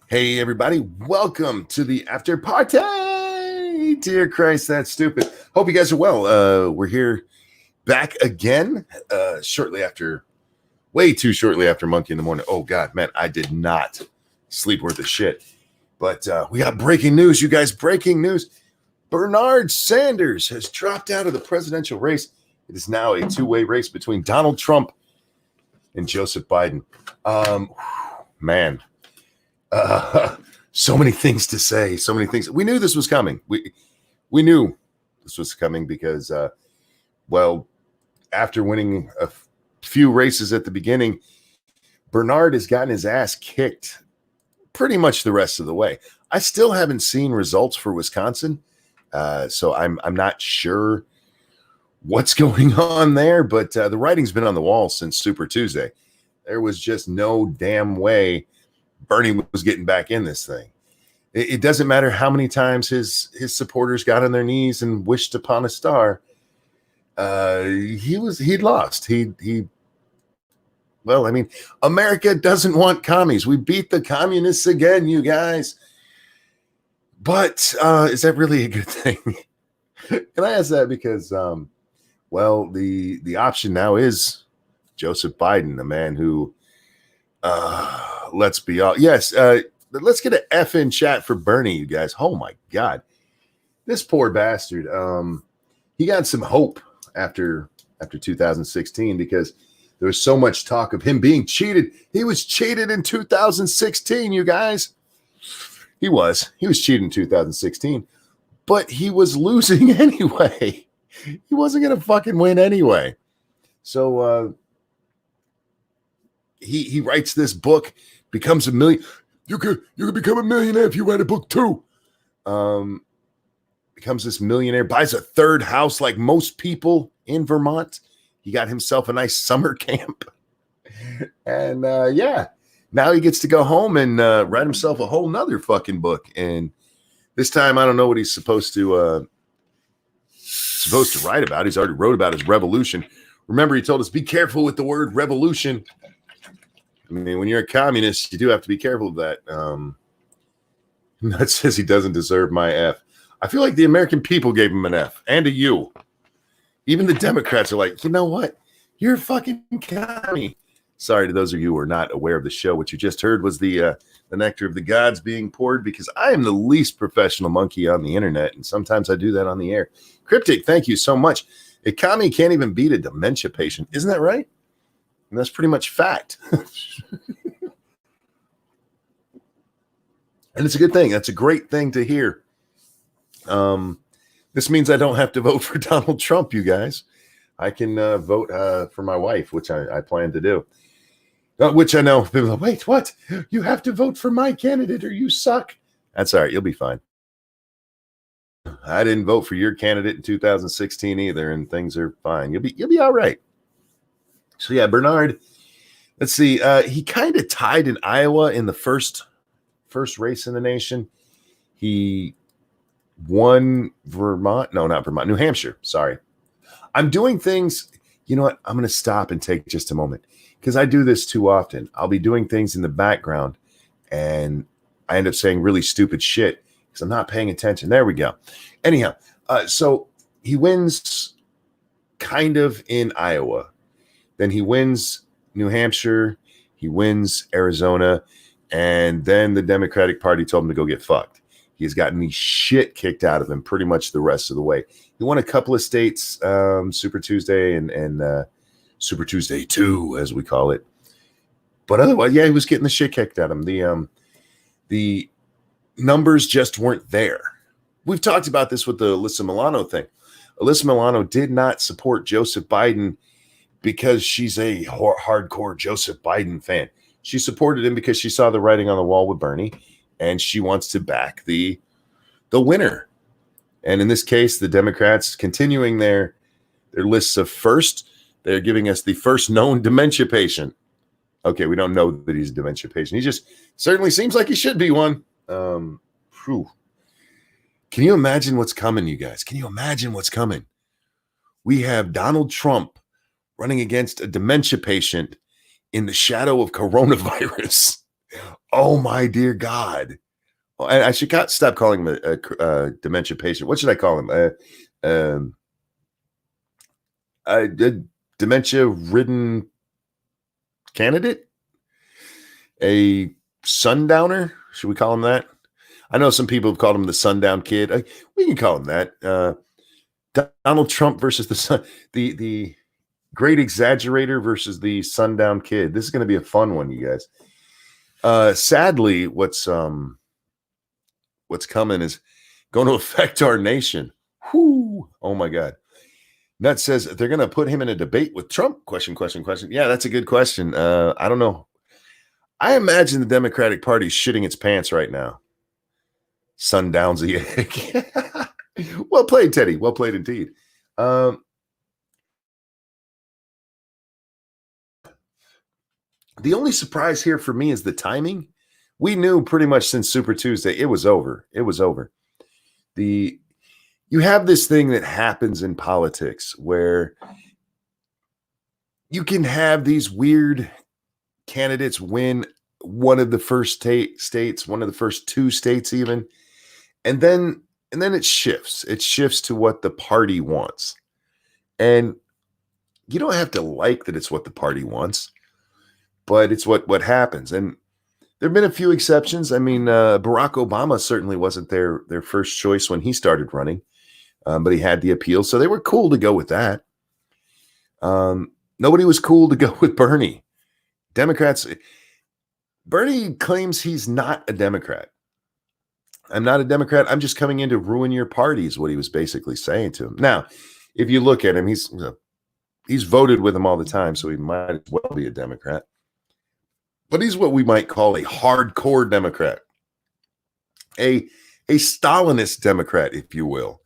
Hey, everybody, welcome to the after party. Dear Christ, that's stupid. Hope you guys are well. We're here back again way too shortly after Monkey in the Morning. Oh, God, man, I did not sleep worth a shit. But we got breaking news, you guys. Breaking news. Bernard Sanders has dropped out of the presidential race. It is now a two-way race between Donald Trump and Joseph Biden. Man. So many things to say. So many things. We knew this was coming. We knew this was coming because, after winning a few races at the beginning, Bernard has gotten his ass kicked pretty much the rest of the way. I still haven't seen results for Wisconsin, so I'm not sure what's going on there. But the writing's been on the wall since Super Tuesday. There was just no damn way Bernie was getting back in this thing. It doesn't matter how many times his supporters got on their knees and wished upon a star. He'd lost. America doesn't want commies. We beat the communists again, you guys. But is that really a good thing? Can I ask that? Because the option now is Joseph Biden, the man who let's be all yes. Let's get an F in chat for Bernie, you guys. Oh my God, this poor bastard. He got some hope after 2016 because there was so much talk of him being cheated. He was cheated in 2016, you guys. He was cheated in 2016, but he was losing anyway. He wasn't gonna fucking win anyway. So he writes this book, becomes a million. You could become a millionaire if you write a book too. Becomes this millionaire, buys a third house like most people in Vermont. He got himself a nice summer camp. And now he gets to go home and write himself a whole nother fucking book. And this time I don't know what he's supposed to write about. He's already wrote about his revolution. Remember, he told us, be careful with the word revolution. I mean, when you're a communist, you do have to be careful of that. That says he doesn't deserve my F. I feel like the American people gave him an F and a U. Even the Democrats are like, you know what? You're a fucking commie. Sorry to those of you who are not aware of the show. What you just heard was the nectar of the gods being poured because I am the least professional monkey on the internet, and sometimes I do that on the air. Cryptic, thank you so much. A commie can't even beat a dementia patient. Isn't that right? And that's pretty much fact. And it's a good thing. That's a great thing to hear. This means I don't have to vote for Donald Trump, you guys. I can vote for my wife, which I plan to do. Which I know people are like, wait, what? You have to vote for my candidate or you suck. That's all right. You'll be fine. I didn't vote for your candidate in 2016 either, and things are fine. You'll be all right. So yeah, Bernard, let's see. He kind of tied in Iowa in the first race in the nation. He won Vermont. No, not Vermont. New Hampshire. Sorry. I'm doing things. You know what? I'm going to stop and take just a moment because I do this too often. I'll be doing things in the background and I end up saying really stupid shit because I'm not paying attention. There we go. Anyhow, so he wins kind of in Iowa. Then he wins New Hampshire, he wins Arizona, and then the Democratic Party told him to go get fucked. He's gotten the shit kicked out of him pretty much the rest of the way. He won a couple of states, Super Tuesday and Super Tuesday 2, as we call it. But otherwise, yeah, he was getting the shit kicked out of him. The numbers just weren't there. We've talked about this with the Alyssa Milano thing. Alyssa Milano did not support Joseph Biden because she's a hardcore Joseph Biden fan. She supported him because she saw the writing on the wall with Bernie, and she wants to back the winner. And in this case, the Democrats continuing their lists of first, they're giving us the first known dementia patient. Okay, we don't know that he's a dementia patient. He just certainly seems like he should be one. Can you imagine what's coming, you guys? Can you imagine what's coming? We have Donald Trump running against a dementia patient in the shadow of coronavirus. Oh my dear God. Well, I should stop calling him a dementia patient. What should I call him? Um, a dementia-ridden candidate? A sundowner? Should we call him that? I know some people have called him the sundown kid. We can call him that. Donald Trump versus the great exaggerator versus the sundown kid. This is going to be a fun one, you guys. Sadly, what's coming is going to affect our nation. Whoo! Oh my God. Nut says they're going to put him in a debate with Trump. Question. Yeah, that's a good question. I don't know. I imagine the Democratic Party is shitting its pants right now. Sundownsy egg. Well played, Teddy. Well played indeed. The only surprise here for me is the timing. We knew pretty much since Super Tuesday it was over. It was over. You have this thing that happens in politics where you can have these weird candidates win one of the first states, one of the first two states even, and then it shifts. It shifts to what the party wants. And you don't have to like that it's what the party wants, but it's what happens. And there have been a few exceptions. I mean, Barack Obama certainly wasn't their first choice when he started running, but he had the appeal, so they were cool to go with that. Nobody was cool to go with Bernie. Democrats. Bernie claims he's not a Democrat. I'm not a Democrat. I'm just coming in to ruin your party, is what he was basically saying to him. Now, if you look at him, he's voted with him all the time, so he might as well be a Democrat. But he's what we might call a hardcore Democrat, a Stalinist Democrat, if you will.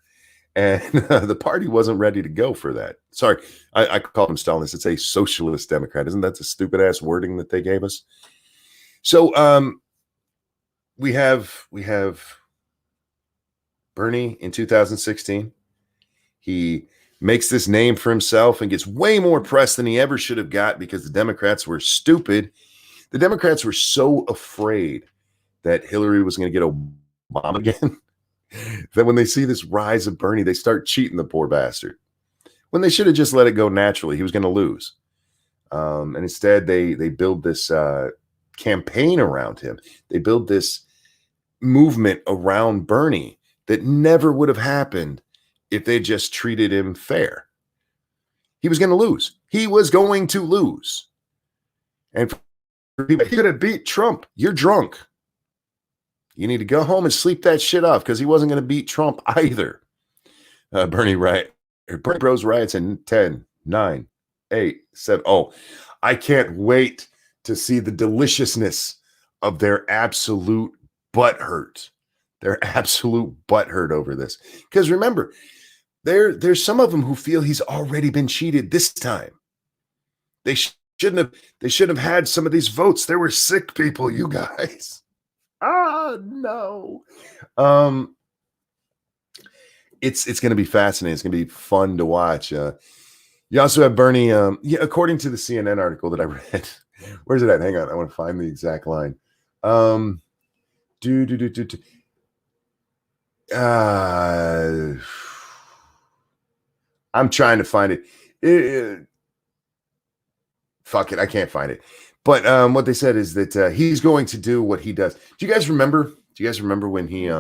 And the party wasn't ready to go for that. Sorry, I called him Stalinist. It's a socialist Democrat. Isn't that the stupid ass wording that they gave us? So we have Bernie in 2016. He makes this name for himself and gets way more press than he ever should have got because the Democrats were stupid. The Democrats were so afraid that Hillary was going to get Obama again that when they see this rise of Bernie, they start cheating the poor bastard. When they should have just let it go naturally. He was going to lose. And instead, they build this campaign around him. They build this movement around Bernie that never would have happened if they just treated him fair. He was going to lose. He was going to lose. And for people, you're going to beat Trump. You're drunk. You need to go home and sleep that shit off because he wasn't going to beat Trump either. Bernie Bros riots in 10, 9, 8, 7. Oh, I can't wait to see the deliciousness of their absolute butthurt. Their absolute butthurt over this. Because remember, there's some of them who feel he's already been cheated this time. They shouldn't have had some of these votes. There were sick people, you guys. No. It's going to be fascinating. It's going to be fun to watch. You also have Bernie. According to the CNN article that I read, where's it at? Hang on, I want to find the exact line. I'm trying to find it. Fuck it, I can't find it. But what they said is that he's going to do what he does. Do you guys remember? When he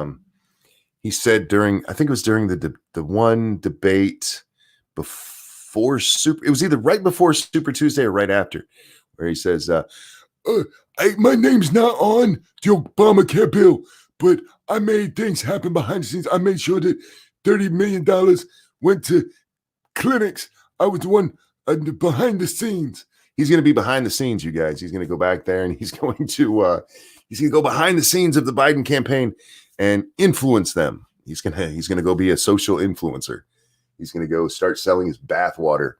said during, I think it was during the one debate before it was either right before Super Tuesday or right after, where he says, my name's not on the Obamacare bill, but I made things happen behind the scenes. I made sure that $30 million went to clinics. I was the one behind the scenes. He's going to be behind the scenes, you guys. He's going to go back there and he's going to go behind the scenes of the Biden campaign and influence them. He's going to go be a social influencer. He's going to go start selling his bathwater.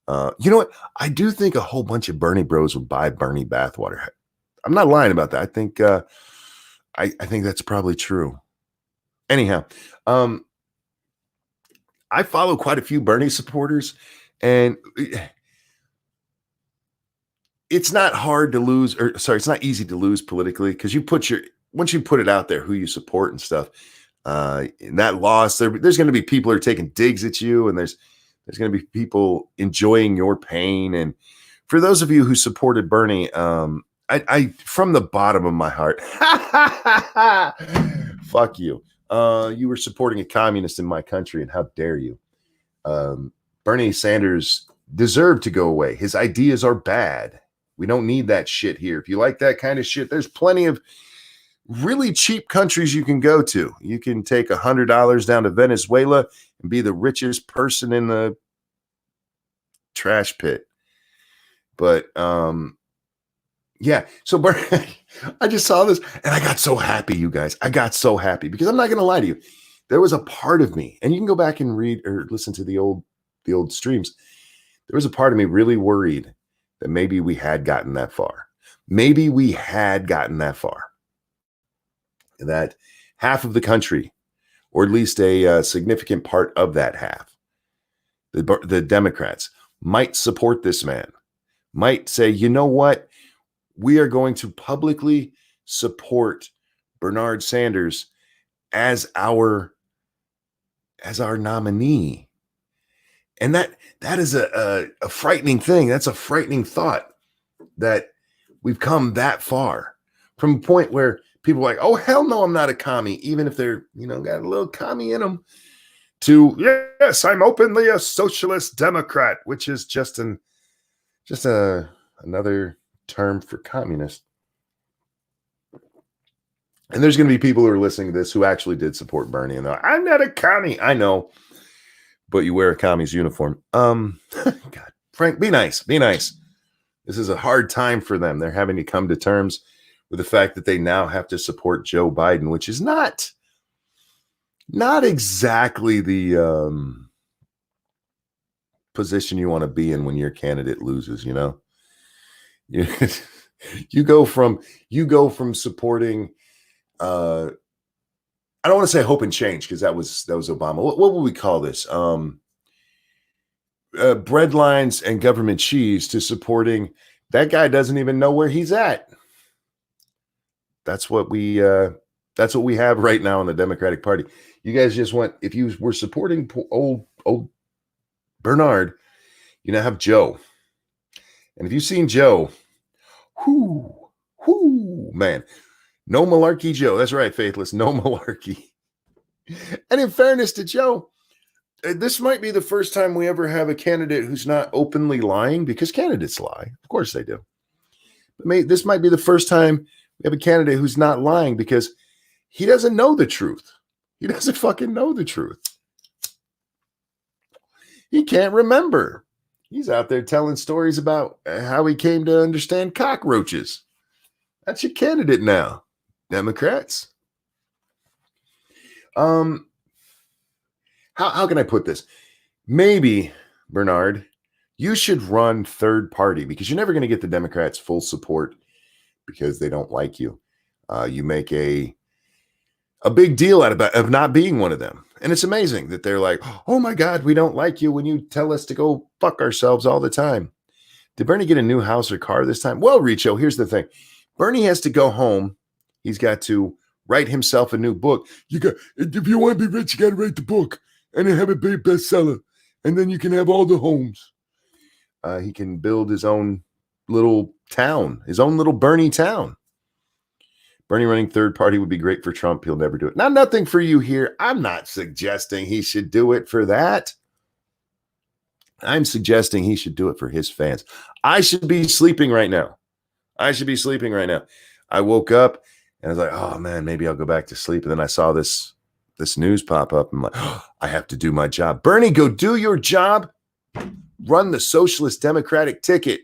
You know what? I do think a whole bunch of Bernie bros would buy Bernie bathwater. I'm not lying about that. I think I think that's probably true. Anyhow, I follow quite a few Bernie supporters, and it's not hard to lose, or sorry, it's not easy to lose politically because once you put it out there who you support and stuff. In that loss, there's going to be people who are taking digs at you, and there's going to be people enjoying your pain. And for those of you who supported Bernie, I from the bottom of my heart, fuck you. You were supporting a communist in my country, and how dare you? Bernie Sanders deserved to go away. His ideas are bad. We don't need that shit here. If you like that kind of shit, there's plenty of really cheap countries you can go to. You can take $100 down to Venezuela and be the richest person in the trash pit. But yeah, so I just saw this and I got so happy, you guys. I got so happy because I'm not going to lie to you. There was a part of me, and you can go back and read or listen to the old streams. There was a part of me really worried that maybe we had gotten that far. Maybe we had gotten that far. That half of the country, or at least a significant part of that half, the Democrats, might support this man, might say, you know what? We are going to publicly support Bernard Sanders as our nominee. And that is a frightening thing. That's a frightening thought that we've come that far from a point where people are like, oh, hell no, I'm not a commie, even if they're, got a little commie in them, to, yes, I'm openly a socialist Democrat, which is just another term for communist. And there's going to be people who are listening to this who actually did support Bernie, and they're like, I'm not a commie. I know, but you wear a commie's uniform. God, Frank, be nice. Be nice. This is a hard time for them. They're having to come to terms with the fact that they now have to support Joe Biden, which is not exactly the position you want to be in when your candidate loses. You go from supporting. I don't want to say hope and change because that was Obama. What would we call this? Bread lines and government cheese to supporting that guy doesn't even know where he's at. That's what we have right now in the Democratic Party. You guys just went, if you were supporting old Bernard, you now have Joe. And if you've seen Joe, man, no malarkey Joe. That's right, Faithless, no malarkey. And in fairness to Joe, this might be the first time we ever have a candidate who's not openly lying, because candidates lie. Of course they do. But this might be the first time we have a candidate who's not lying because he doesn't know the truth. He doesn't fucking know the truth. He can't remember. He's out there telling stories about how he came to understand cockroaches. That's your candidate now, Democrats. How can I put this? Maybe, Bernard, you should run third party, because you're never going to get the Democrats' full support because they don't like you. You make a big deal out of not being one of them. And it's amazing that they're like, oh my God, we don't like you when you tell us to go fuck ourselves all the time. Did Bernie get a new house or car this time? Well, Richo, here's the thing. Bernie has to go home. He's got to write himself a new book. If you want to be rich, you got to write the book and then have it be a bestseller. And then you can have all the homes. He can build his own little town, his own little Bernie town. Bernie running third party would be great for Trump. He'll never do it. Now, nothing for you here. I'm not suggesting he should do it for that. I'm suggesting he should do it for his fans. I should be sleeping right now. I woke up and I was like, oh man, maybe I'll go back to sleep. And then I saw this news pop up. I'm like, oh, I have to do my job. Bernie, go do your job. Run the Socialist Democratic ticket.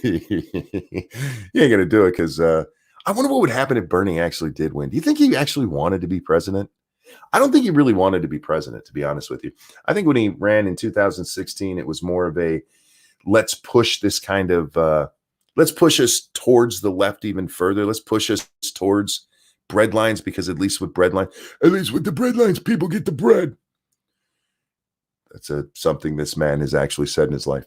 You ain't going to do it because I wonder what would happen if Bernie actually did win. Do you think he actually wanted to be president? I don't think he really wanted to be president, to be honest with you. I think when he ran in 2016, it was more of a, let's push this kind of, let's push us towards the left even further. Let's push us towards bread lines, because at least with the bread lines, people get the bread. That's something this man has actually said in his life.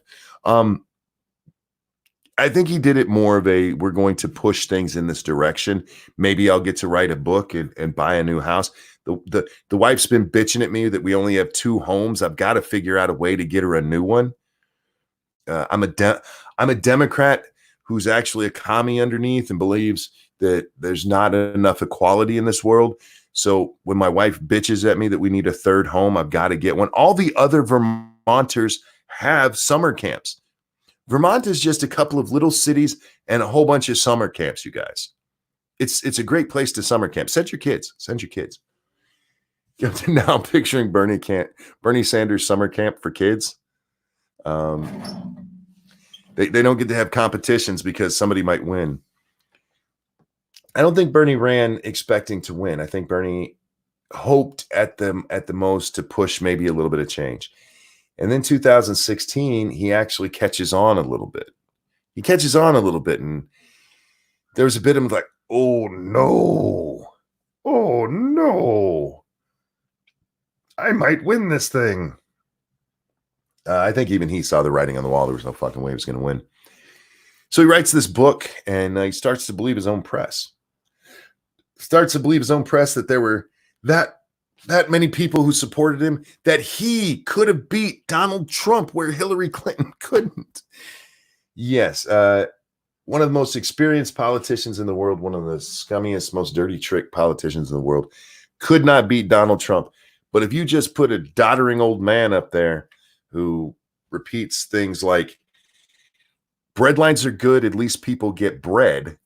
I think he did it more of a, we're going to push things in this direction. Maybe I'll get to write a book and buy a new house. The wife's been bitching at me that we only have 2 homes. I've got to figure out a way to get her a new one. I'm a Democrat who's actually a commie underneath and believes that there's not enough equality in this world. So when my wife bitches at me that we need a 3rd home, I've got to get one. All the other Vermonters have summer camps. Vermont is just a couple of little cities and a whole bunch of summer camps, you guys. It's a great place to summer camp. Send your kids. Now I'm picturing Bernie Sanders summer camp for kids. They don't get to have competitions because somebody might win. I don't think Bernie ran expecting to win. I think Bernie hoped at the most to push maybe a little bit of change. And then 2016, he actually catches on a little bit. And there was a bit of like, oh no, I might win this thing. I think even he saw the writing on the wall. There was no fucking way he was going to win. So he writes this book, and he starts to believe his own press. That there were that many people who supported him, that he could have beat Donald Trump where Hillary Clinton couldn't. Yes, one of the most experienced politicians in the world, one of the scummiest, most dirty trick politicians in the world, could not beat Donald Trump. But if you just put a doddering old man up there who repeats things like, bread lines are good, at least people get bread.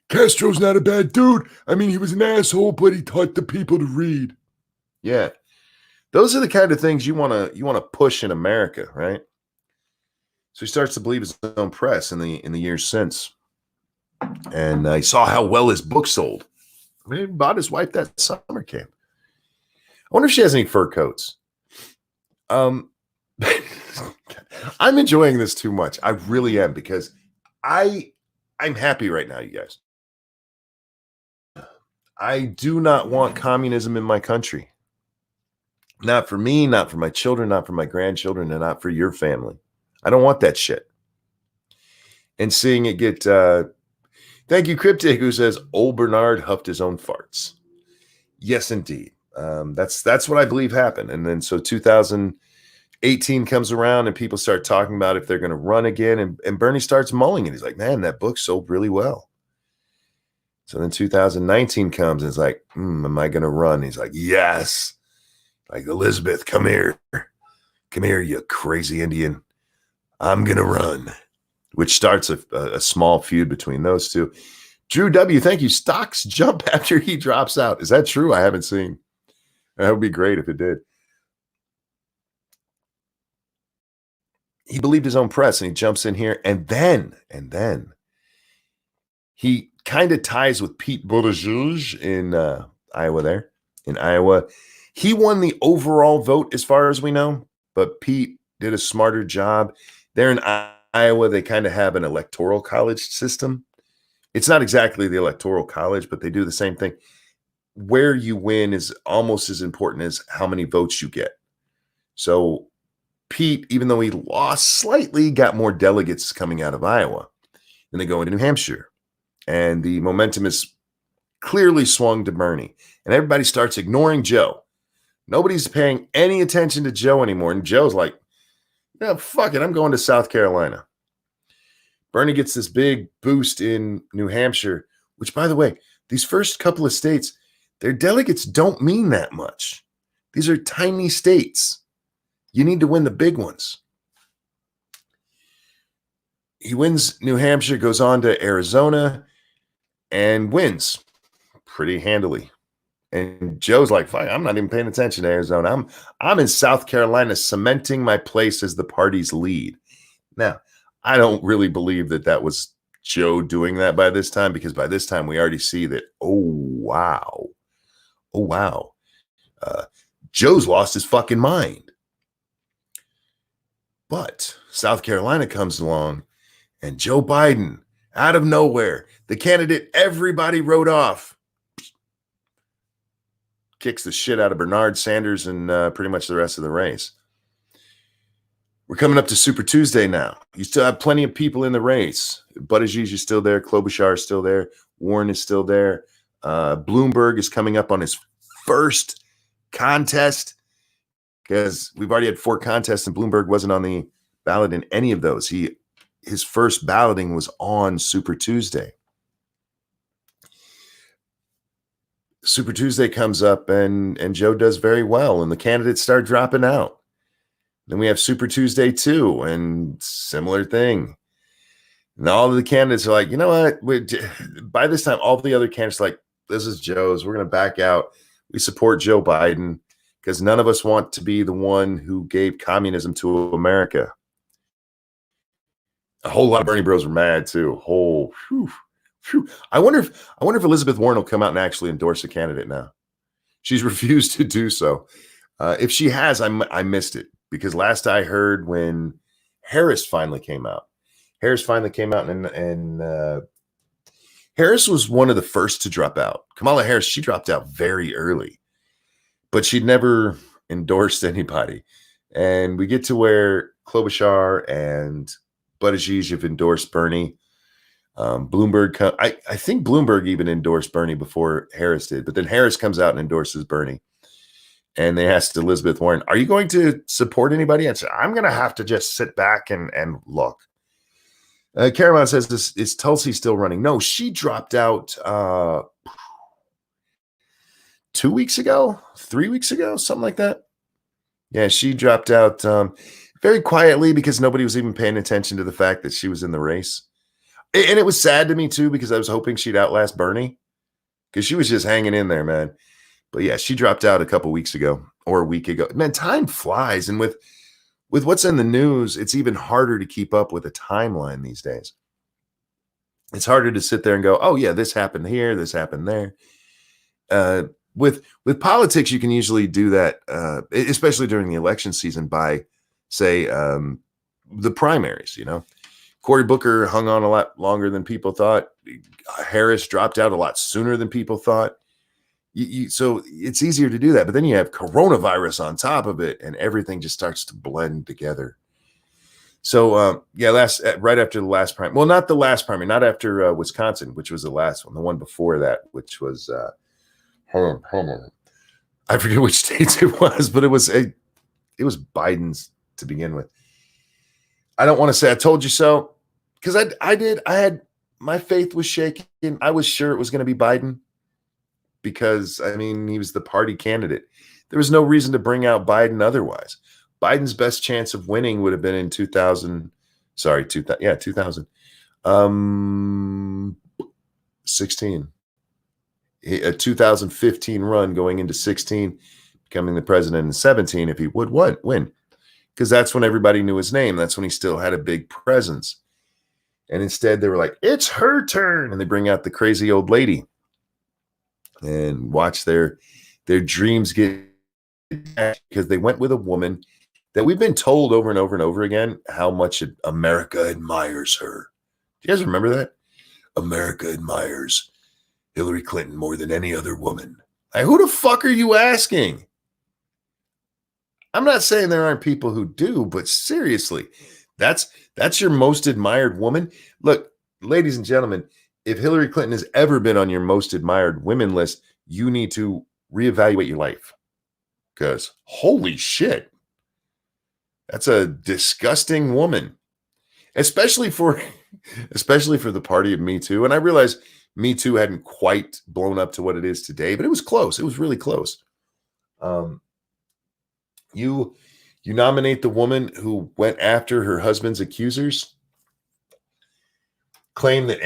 Castro's not a bad dude. I mean, he was an asshole, but he taught the people to read. Yeah. Those are the kind of things you want to push in America, right? So he starts to believe his own press in the years since. And he saw how well his book sold. I mean, he bought his wife that summer camp. I wonder if she has any fur coats. I'm enjoying this too much. I really am, because I'm happy right now, you guys. I do not want communism in my country. Not for me, not for my children, not for my grandchildren, and not for your family. I don't want that shit. And seeing it get, thank you, Cryptic, who says, old Bernard huffed his own farts. Yes, indeed. That's what I believe happened. And then so 2018 comes around and people start talking about if they're going to run again. And Bernie starts mulling it. He's like, man, that book sold really well. So then 2019 comes and it's like, am I going to run? He's like, yes. Like, Elizabeth, come here. Come here, you crazy Indian. I'm going to run. Which starts a small feud between those two. Drew W., thank you. Stocks jump after he drops out. Is that true? I haven't seen. That would be great if it did. He believed his own press and he jumps in here. And then he kind of ties with Pete Buttigieg in Iowa. He won the overall vote as far as we know, but Pete did a smarter job. There in Iowa, they kind of have an electoral college system. It's not exactly the electoral college, but they do the same thing. Where you win is almost as important as how many votes you get. So Pete, even though he lost slightly, got more delegates coming out of Iowa. Then they go into New Hampshire. And the momentum is clearly swung to Bernie. And everybody starts ignoring Joe. Nobody's paying any attention to Joe anymore. And Joe's like, yeah, fuck it, I'm going to South Carolina. Bernie gets this big boost in New Hampshire, which, by the way, these first couple of states, their delegates don't mean that much. These are tiny states. You need to win the big ones. He wins New Hampshire, goes on to Arizona, and wins pretty handily. And Joe's like, fine, I'm not even paying attention to Arizona. I'm in South Carolina cementing my place as the party's lead. Now, I don't really believe that was Joe doing that by this time, because by this time we already see that, oh, wow. Joe's lost his fucking mind. But South Carolina comes along and Joe Biden, out of nowhere, the candidate everybody wrote off, kicks the shit out of Bernard Sanders and pretty much the rest of the race. We're coming up to Super Tuesday now. You still have plenty of people in the race. Buttigieg is still there. Klobuchar is still there. Warren is still there. Bloomberg is coming up on his first contest because we've already had 4 contests and Bloomberg wasn't on the ballot in any of those. His first balloting was on Super Tuesday. Super Tuesday comes up and Joe does very well and the candidates start dropping out. Then we have Super Tuesday 2 and similar thing. And all of the candidates are like, you know what? By this time, all the other candidates are like, this is Joe's. We're going to back out. We support Joe Biden because none of us want to be the one who gave communism to America. A whole lot of Bernie bros are mad too. I wonder if Elizabeth Warren will come out and actually endorse a candidate now. She's refused to do so. If she has, I missed it because last I heard when Harris finally came out. And Harris was one of the first to drop out. Kamala Harris, she dropped out very early, but she'd never endorsed anybody. And we get to where Klobuchar and Buttigieg have endorsed Bernie. Bloomberg, I think Bloomberg even endorsed Bernie before Harris did, but then Harris comes out and endorses Bernie. And they asked Elizabeth Warren, are you going to support anybody? And said, I'm going to have to just sit back and look. Caroline says, is Tulsi still running? No, she dropped out 2 weeks ago, 3 weeks ago, something like that. Yeah, she dropped out very quietly because nobody was even paying attention to the fact that she was in the race. And it was sad to me, too, because I was hoping she'd outlast Bernie because she was just hanging in there, man. But yeah, she dropped out a couple weeks ago or a week ago. Man, time flies. And with what's in the news, it's even harder to keep up with a timeline these days. It's harder to sit there and go, oh, yeah, this happened here, this happened there. With politics, you can usually do that, especially during the election season by, say, the primaries, you know. Cory Booker hung on a lot longer than people thought. Harris dropped out a lot sooner than people thought. So it's easier to do that. But then you have coronavirus on top of it, and everything just starts to blend together. So, right after the last primary. Well, not the last primary, not after Wisconsin, which was the last one. The one before that, which was, hold on. I forget which states it was, but it was Biden's to begin with. I don't want to say I told you so, because I had my faith was shaken. I was sure it was going to be Biden because, I mean, he was the party candidate. There was no reason to bring out Biden otherwise. Biden's best chance of winning would have been in 2000. 16. A 2015 run going into 16, becoming the president in 17 if he would win. Because that's when everybody knew his name. That's when he still had a big presence. And instead, they were like, it's her turn. And they bring out the crazy old lady and watch their dreams get dashed because they went with a woman that we've been told over and over and over again how much America admires her. Do you guys remember that? America admires Hillary Clinton more than any other woman. Like, who the fuck are you asking? I'm not saying there aren't people who do, but seriously, that's your most admired woman. Look, ladies and gentlemen, if Hillary Clinton has ever been on your most admired women list, you need to reevaluate your life. Because holy shit, that's a disgusting woman. Especially for the party of Me Too. And I realize Me Too hadn't quite blown up to what it is today, but it was close. It was really close. You nominate the woman who went after her husband's accusers, claim that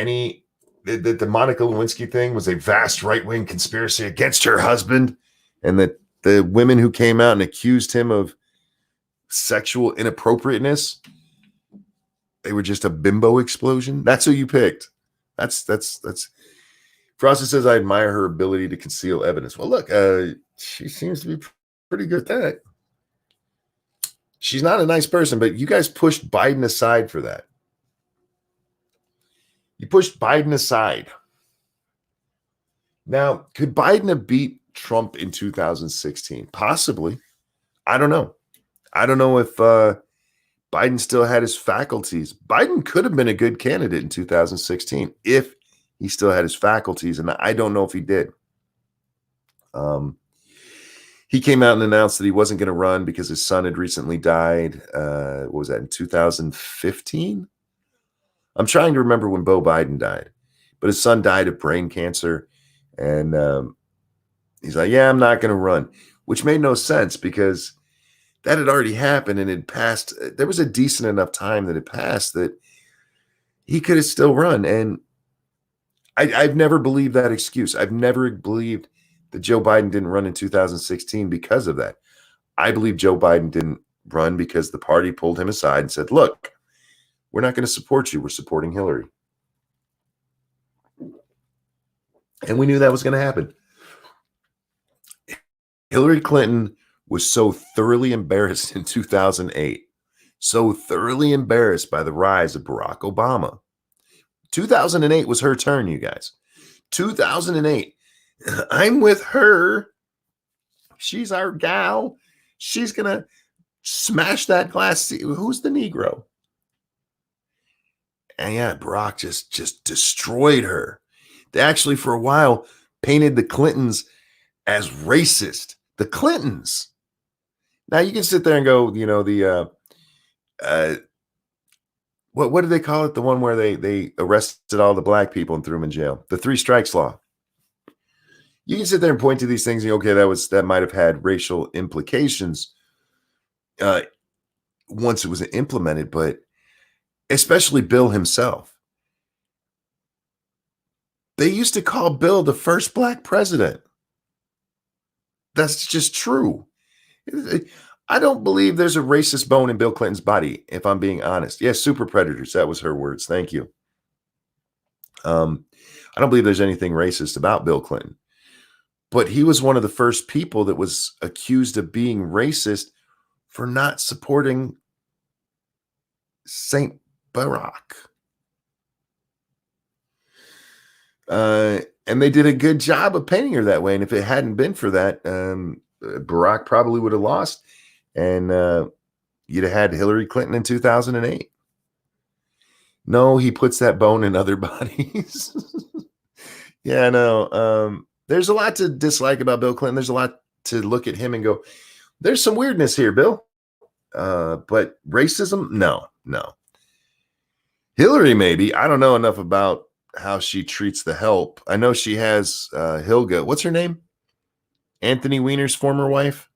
the Monica Lewinsky thing was a vast right-wing conspiracy against her husband, and that the women who came out and accused him of sexual inappropriateness, they were just a bimbo explosion. That's who you picked. That's Frosty says, I admire her ability to conceal evidence. Well, look, she seems to be pretty good at that. She's not a nice person, but you guys pushed Biden aside for that. You pushed Biden aside. Now, could Biden have beat Trump in 2016? Possibly. I don't know. I don't know if Biden still had his faculties. Biden could have been a good candidate in 2016 if he still had his faculties, and I don't know if he did. He came out and announced that he wasn't going to run because his son had recently died. What was that, in 2015? I'm trying to remember when Beau Biden died, but his son died of brain cancer. And he's like, yeah, I'm not going to run, which made no sense because that had already happened and it passed. There was a decent enough time that it passed that he could have still run. And I've never believed that excuse. I've never believed that Joe Biden didn't run in 2016 because of that. I believe Joe Biden didn't run because the party pulled him aside and said, look, we're not going to support you. We're supporting Hillary. And we knew that was going to happen. Hillary Clinton was so thoroughly embarrassed in 2008, so thoroughly embarrassed by the rise of Barack Obama. 2008 was her turn, you guys. 2008. I'm with her. She's our gal. She's going to smash that glass. Who's the Negro? And yeah, Barack just destroyed her. They actually, for a while, painted the Clintons as racist. The Clintons. Now, you can sit there and go, you know, what do they call it? The one where they arrested all the black people and threw them in jail. The 3 strikes law. You can sit there and point to these things and okay, that might have had racial implications once it was implemented, but especially Bill himself. They used to call Bill the first black president. That's just true. I don't believe there's a racist bone in Bill Clinton's body, if I'm being honest. Yes, super predators. That was her words. Thank you. I don't believe there's anything racist about Bill Clinton. But he was one of the first people that was accused of being racist for not supporting Saint Barack. And they did a good job of painting her that way. And if it hadn't been for that, Barack probably would have lost. And you'd have had Hillary Clinton in 2008. No, he puts that bone in other bodies. Yeah, no. There's a lot to dislike about Bill Clinton. There's a lot to look at him and go, there's some weirdness here, Bill. But racism? No. Hillary, maybe. I don't know enough about how she treats the help. I know she has Hilga. What's her name? Anthony Weiner's former wife.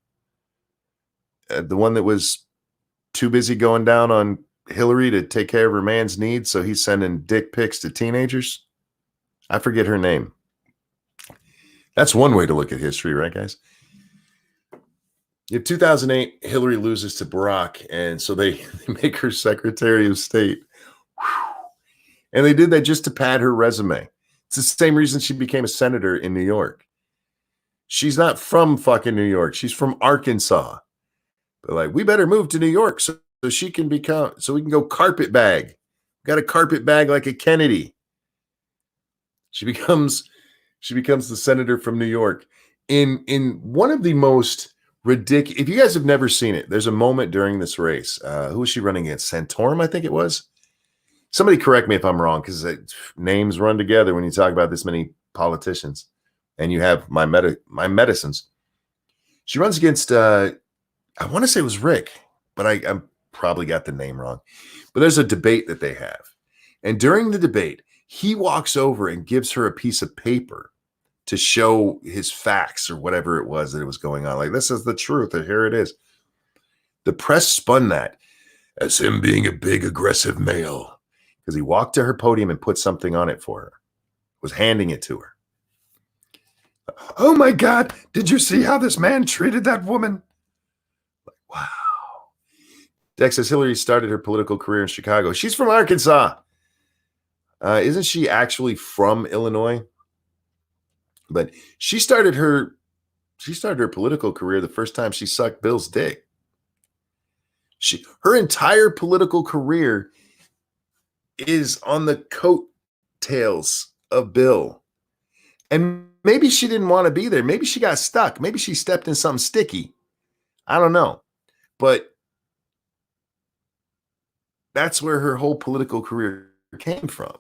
The one that was too busy going down on Hillary to take care of her man's needs, so he's sending dick pics to teenagers. I forget her name. That's one way to look at history, right, guys? In 2008, Hillary loses to Barack, and so they make her Secretary of State. And they did that just to pad her resume. It's the same reason she became a senator in New York. She's not from fucking New York. She's from Arkansas. They're like, we better move to New York so she can become, so we can go carpet bag. Got a carpet bag like a Kennedy. She becomes the senator from New York in one of the most ridiculous. If you guys have never seen it, there's a moment during this race. Who was she running against? Santorum, I think it was. Somebody correct me if I'm wrong, because names run together when you talk about this many politicians, and you have my medicines. She runs against, I want to say it was Rick, but I probably got the name wrong. But there's a debate that they have, and during the debate, he walks over and gives her a piece of paper to show his facts or whatever it was that it was going on. Like, this is the truth, and here it is. The press spun that as him being a big, aggressive male. Because he walked to her podium and put something on it for her, was handing it to her. Oh my God, did you see how this man treated that woman? Like, wow. Dex says Hillary started her political career in Chicago. She's from Arkansas. Isn't she actually from Illinois? But she started her political career the first time she sucked Bill's dick. Her entire political career is on the coattails of Bill. And maybe she didn't want to be there. Maybe she got stuck. Maybe she stepped in something sticky. I don't know. But That's where her whole political career came from.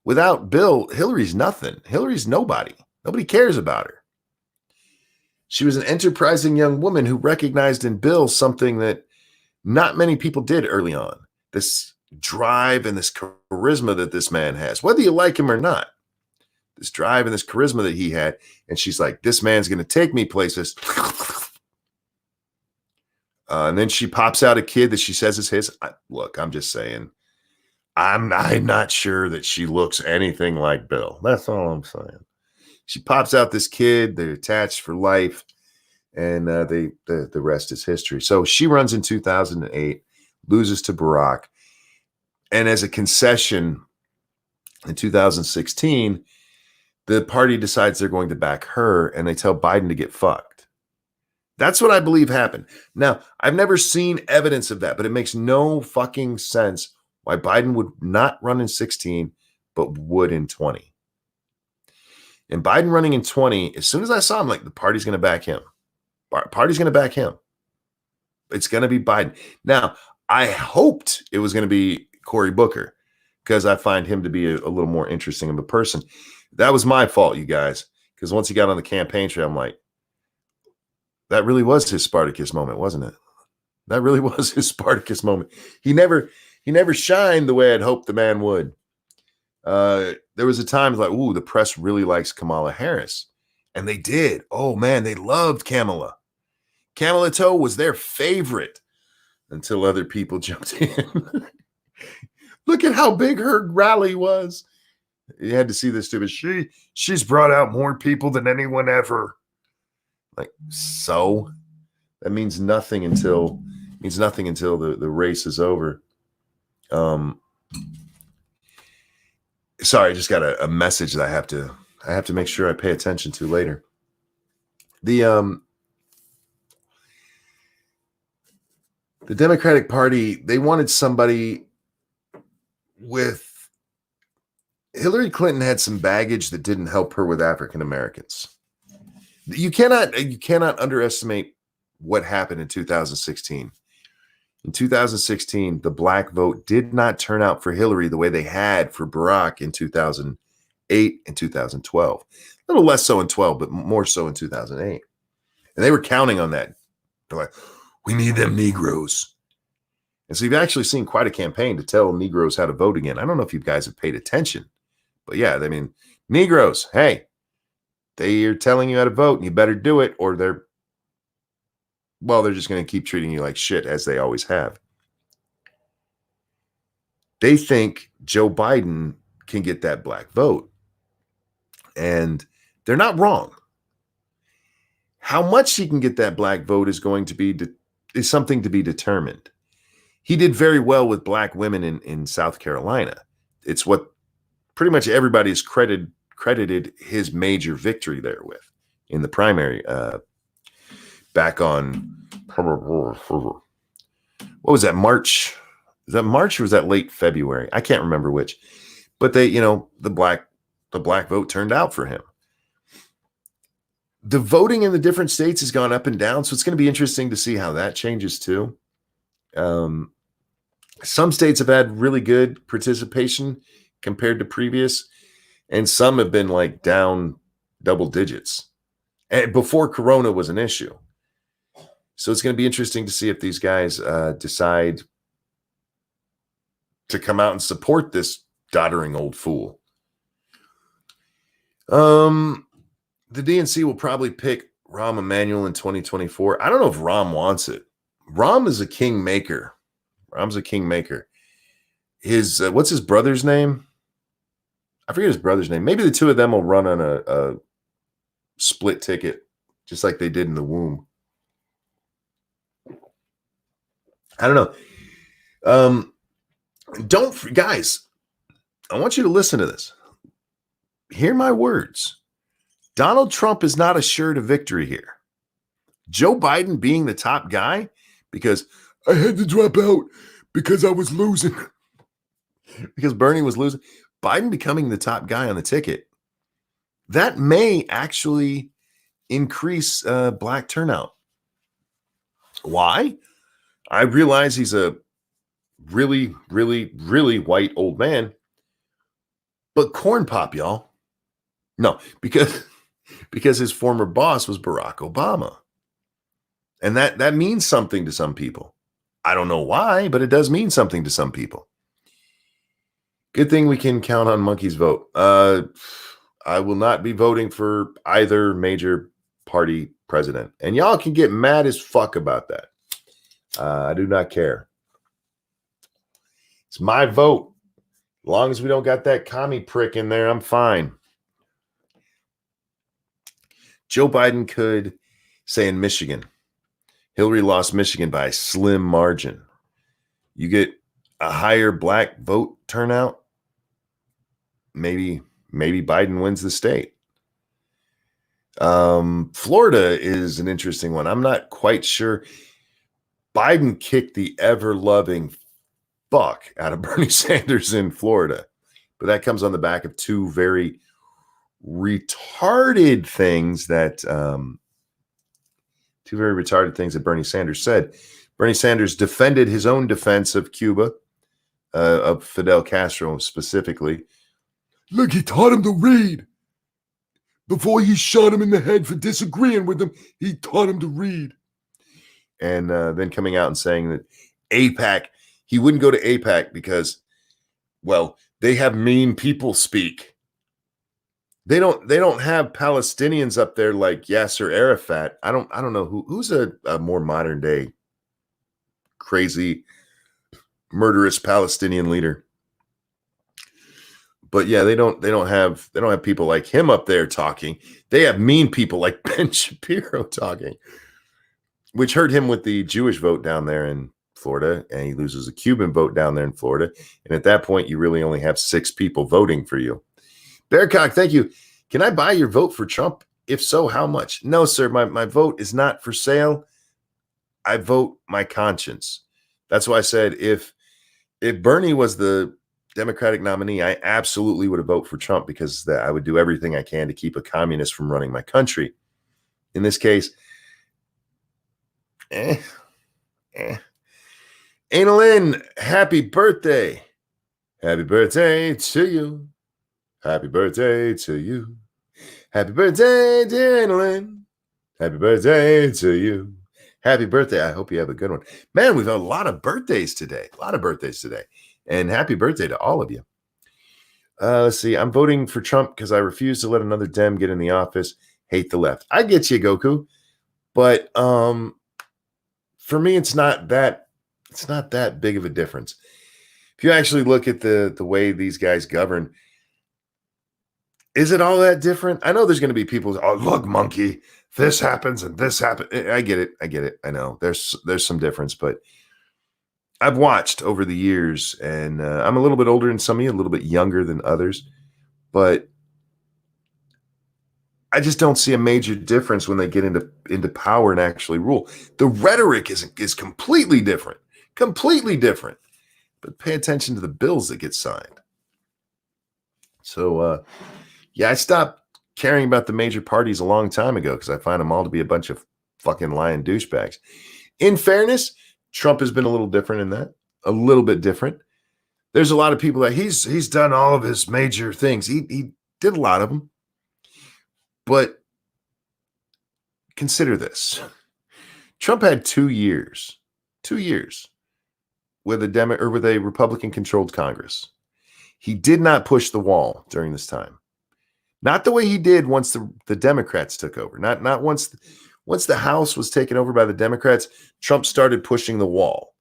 Without Bill, Hillary's nothing. Hillary's nobody. Nobody cares about her. She was an enterprising young woman who recognized in Bill something that not many people did early on. This drive and this charisma that this man has, whether you like him or not. This drive and this charisma that he had. And she's like, this man's going to take me places. And then she pops out a kid that she says is his. Look, I'm just saying, I'm not sure that she looks anything like Bill. That's all I'm saying. She pops out this kid. They're attached for life. And the rest is history. So she runs in 2008, loses to Barack. And as a concession in 2016, the party decides they're going to back her, and they tell Biden to get fucked. That's what I believe happened. Now, I've never seen evidence of that, but it makes no fucking sense why Biden would not run in 16, but would in 20. And Biden running in 20, as soon as I saw him, like, the party's going to back him. Party's going to back him. It's going to be Biden. Now, I hoped it was going to be Cory Booker because I find him to be a little more interesting of a person. That was my fault, you guys, because once he got on the campaign trail, I'm like, that really was his Spartacus moment, wasn't it? That really was his Spartacus moment. He never shined the way I'd hoped the man would. There was a time like, ooh, the press really likes Kamala Harris. And they did. Oh, man, they loved Kamala. Kamala Toe was their favorite until other people jumped in. Look at how big her rally was. You had to see this stupid. She's brought out more people than anyone ever. Like, so that means nothing until the race is over. Sorry, I just got a message that I have to make sure I pay attention to later. The Democratic Party, they wanted somebody with Hillary Clinton had some baggage that didn't help her with African Americans. You cannot underestimate what happened in 2016. In 2016, the black vote did not turn out for Hillary the way they had for Barack in 2008 and 2012. A little less so in 12, but more so in 2008. And they were counting on that. They're like, we need them Negroes. And so you've actually seen quite a campaign to tell Negroes how to vote again. I don't know if you guys have paid attention, but yeah, I mean, Negroes, hey, they are telling you how to vote and you better do it or they're just going to keep treating you like shit as they always have. They think Joe Biden can get that black vote. And they're not wrong. How much he can get that black vote is going to be is something to be determined. He did very well with black women in South Carolina. It's what pretty much everybody's credited his major victory there with in the primary back on, what was that, March? Is that March or was that late February? I can't remember which. But they, the black vote turned out for him. The voting in the different states has gone up and down, so it's going to be interesting to see how that changes too. Some states have had really good participation compared to previous, and some have been like down double digits. And before Corona was an issue. So it's going to be interesting to see if these guys decide to come out and support this doddering old fool. The DNC will probably pick Rahm Emanuel in 2024. I don't know if Rahm wants it. Rahm is a kingmaker. Rahm's a kingmaker. His what's his brother's name? I forget his brother's name. Maybe the two of them will run on a split ticket, just like they did in the womb. I don't know. Guys, I want you to listen to this. Hear my words. Donald Trump is not assured of victory here. Joe Biden being the top guy because I had to drop out because I was losing. Because Bernie was losing. Biden becoming the top guy on the ticket. That may actually increase black turnout. Why? I realize he's a really, really, really white old man, but corn pop, y'all. No, because his former boss was Barack Obama. And that means something to some people. I don't know why, but it does mean something to some people. Good thing we can count on Monkey's vote. I will not be voting for either major party president. And y'all can get mad as fuck about that. I do not care. It's my vote. As long as we don't got that commie prick in there, I'm fine. Joe Biden could say in Michigan, Hillary lost Michigan by a slim margin. You get a higher black vote turnout, maybe Biden wins the state. Florida is an interesting one. I'm not quite sure. Biden kicked the ever-loving fuck out of Bernie Sanders in Florida, but that comes on the back of two very retarded things that Bernie Sanders said. Bernie Sanders defended his own defense of Cuba, of Fidel Castro specifically. Look, he taught him to read. Before he shot him in the head for disagreeing with him, he taught him to read. And then coming out and saying that AIPAC, he wouldn't go to AIPAC because, well, they have mean people speak. They don't have Palestinians up there like Yasser Arafat. I don't know who's a more modern day crazy murderous Palestinian leader. But yeah, they don't have people like him up there talking. They have mean people like Ben Shapiro talking, which hurt him with the Jewish vote down there in Florida, and he loses a Cuban vote down there in Florida. And at that point, you really only have 6 people voting for you. Bearcock, thank you. Can I buy your vote for Trump? If so, how much? No, sir, my vote is not for sale. I vote my conscience. That's why I said if Bernie was the Democratic nominee, I absolutely would have voted for Trump because I would do everything I can to keep a communist from running my country. In this case, Annalyn, happy birthday. Happy birthday to you. Happy birthday to you. Happy birthday, dear Annalyn. Happy birthday to you. Happy birthday. I hope you have a good one. Man, we've had a lot of birthdays today. And happy birthday to all of you. Let's see. I'm voting for Trump because I refuse to let another Dem get in the office. Hate the left. I get you, Goku. But for me, it's not that big of a difference. If you actually look at the way these guys govern, is it all that different? I know there's going to be people, oh, look, monkey, this happens and this happens. I get it. I know there's some difference, but I've watched over the years, and I'm a little bit older than some of you, a little bit younger than others, but I just don't see a major difference when they get into power and actually rule. The rhetoric is completely different, but pay attention to the bills that get signed. So, yeah, I stopped caring about the major parties a long time ago because I find them all to be a bunch of fucking lying douchebags. In fairness, Trump has been a little different in that, a little bit different. There's a lot of people that he's done all of his major things. He did a lot of them. But consider this. Trump had 2 years with a Republican-controlled Congress. He did not push the wall during this time. Not the way he did once the Democrats took over. Not once the House was taken over by the Democrats, Trump started pushing the wall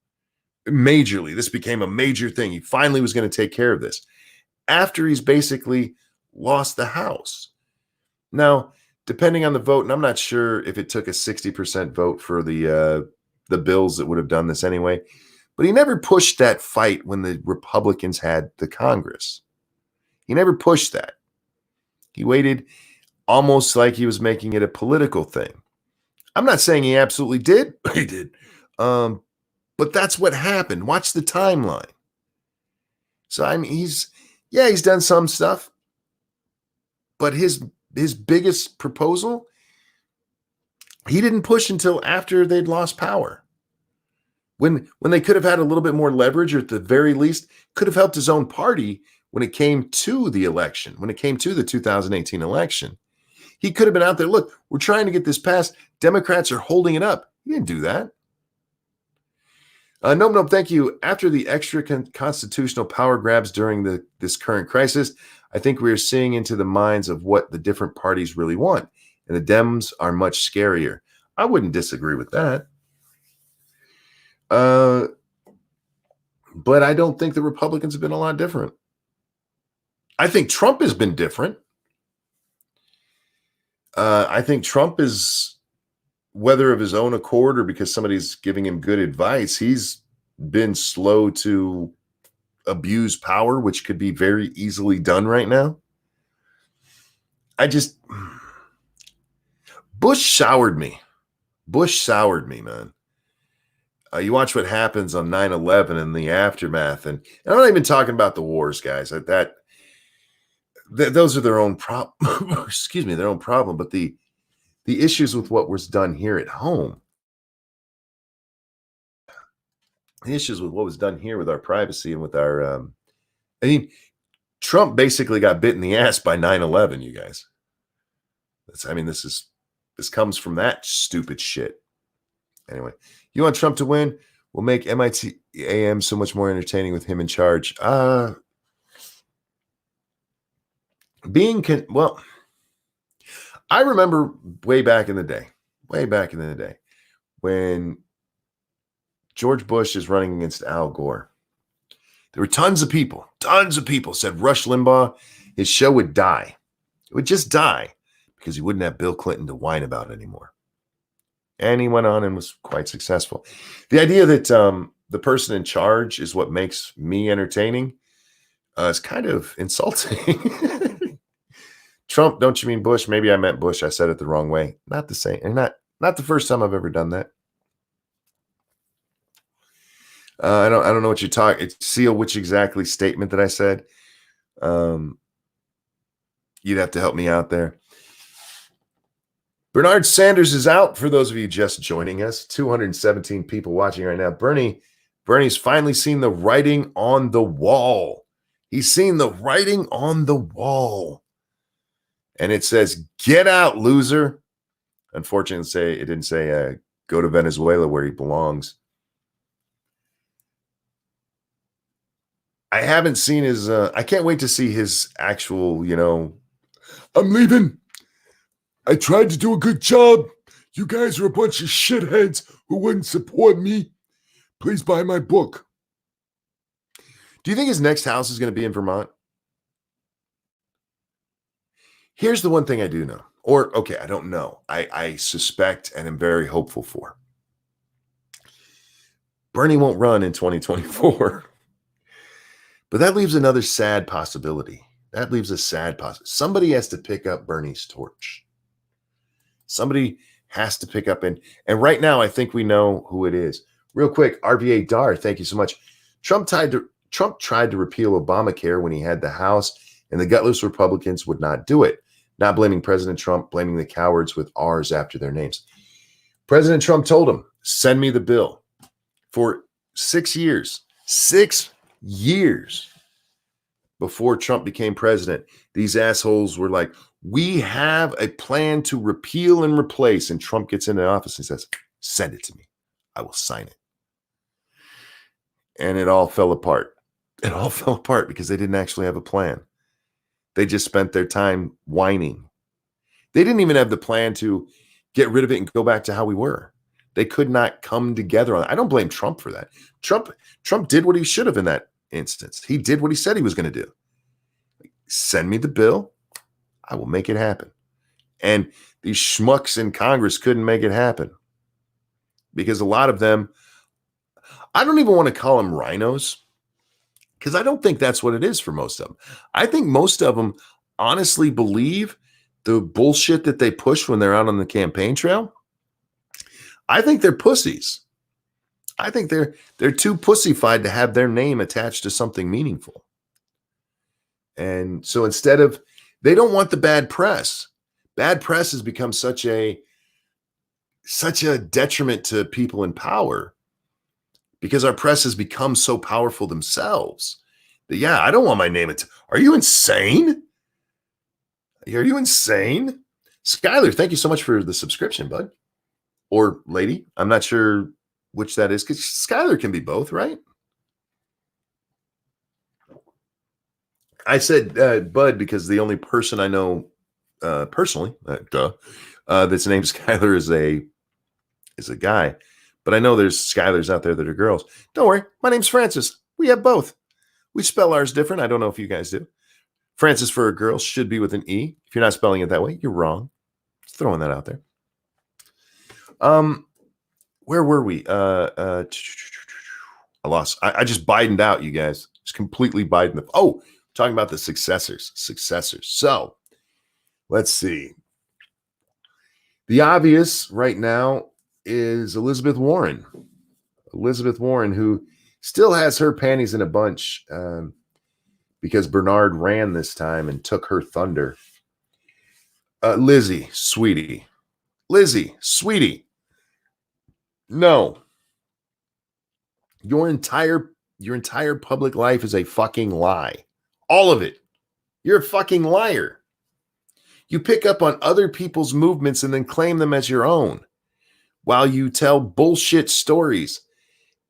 majorly. This became a major thing. He finally was going to take care of this after he's basically lost the House. Now, depending on the vote, and I'm not sure if it took a 60% vote for the bills that would have done this anyway, but he never pushed that fight when the Republicans had the Congress. He never pushed that. He waited almost like he was making it a political thing. I'm not saying he absolutely did. He did. But that's what happened. Watch the timeline. So, I mean, he's done some stuff, but his biggest proposal, he didn't push until after they'd lost power. when they could have had a little bit more leverage, or at the very least could have helped his own party when it came to the election, when it came to the 2018 election. He could have been out there. Look, we're trying to get this passed. Democrats are holding it up. He didn't do that. Nope, thank you. After the extra constitutional power grabs during this current crisis, I think we are seeing into the minds of what the different parties really want. And the Dems are much scarier. I wouldn't disagree with that. But I don't think the Republicans have been a lot different. I think Trump has been different. I think Trump is, whether of his own accord or because somebody's giving him good advice, he's been slow to abuse power, which could be very easily done right now. Bush soured me. Man. You watch what happens on 9/11 and the aftermath, and I'm not even talking about the wars, guys. Those are their own problem. Excuse me, their own problem. But the issues with what was done here at home, the issues with what was done here with our privacy and with our, Trump basically got bit in the ass by 9/11. You guys, this comes from that stupid shit. Anyway, you want Trump to win? We'll make MIT AM so much more entertaining with him in charge. I remember way back in the day, when George Bush is running against Al Gore. There were tons of people said Rush Limbaugh, his show would die. It would just die because he wouldn't have Bill Clinton to whine about anymore. And he went on and was quite successful. The idea that the person in charge is what makes me entertaining is kind of insulting. Trump, don't you mean Bush? Maybe I meant Bush. I said it the wrong way. Not the same, and not the first time I've ever done that. I don't know what you're talking. Seal which exactly statement that I said. You'd have to help me out there. Bernard Sanders is out. For those of you just joining us, 217 people watching right now. Bernie's finally seen the writing on the wall. He's seen the writing on the wall. And it says, "Get out, loser." Unfortunately, it didn't say go to Venezuela where he belongs. I haven't seen his, I can't wait to see his actual, I'm leaving. I tried to do a good job. You guys are a bunch of shitheads who wouldn't support me. Please buy my book. Do you think his next house is going to be in Vermont? Here's the one thing I do know. I don't know. I suspect and am very hopeful for. Bernie won't run in 2024. But that leaves another sad possibility. Somebody has to pick up Bernie's torch. Somebody has to pick up, and right now I think we know who it is. Real quick, RVA Dar, thank you so much. Trump tried to repeal Obamacare when he had the House, and the gutless Republicans would not do it. Not blaming President Trump, blaming the cowards with R's after their names. President Trump told him, "Send me the bill." For 6 years. 6 years before Trump became president, these assholes were like, "We have a plan to repeal and replace." And Trump gets into office and says, "Send it to me. I will sign it." And it all fell apart. It all fell apart because they didn't actually have a plan. They just spent their time whining. They didn't even have the plan to get rid of it and go back to how we were. They could not come together on that. I don't blame Trump for that. Trump did what he should have in that instance. He did what he said he was going to do. Send me the bill. I will make it happen. And these schmucks in Congress couldn't make it happen because a lot of them, I don't even want to call them rhinos because I don't think that's what it is for most of them. I think most of them honestly believe the bullshit that they push when they're out on the campaign trail. I think they're pussies. I think they're too pussyfied to have their name attached to something meaningful. And so they don't want the bad press. Bad press has become such a detriment to people in power because our press has become so powerful themselves that, yeah, I don't want my name. Are you insane? Are you insane? Skylar, thank you so much for the subscription, bud. Or lady. I'm not sure which that is, because Skylar can be both, right? I said bud because the only person I know personally, that's named Skylar is a guy. But I know there's Skylars out there that are girls. Don't worry. My name's Francis. We have both. We spell ours different. I don't know if you guys do. Francis for a girl should be with an E. If you're not spelling it that way, you're wrong. Just throwing that out there. Where were we? I lost. I just Bidened out, you guys. Just completely Bidened. Oh, talking about the successors. So let's see. The obvious right now is Elizabeth Warren. Who still has her panties in a bunch because Bernard ran this time and took her thunder. Lizzie, sweetie. No. Your entire public life is a fucking lie. All of it. You're a fucking liar. You pick up on other people's movements and then claim them as your own while you tell bullshit stories.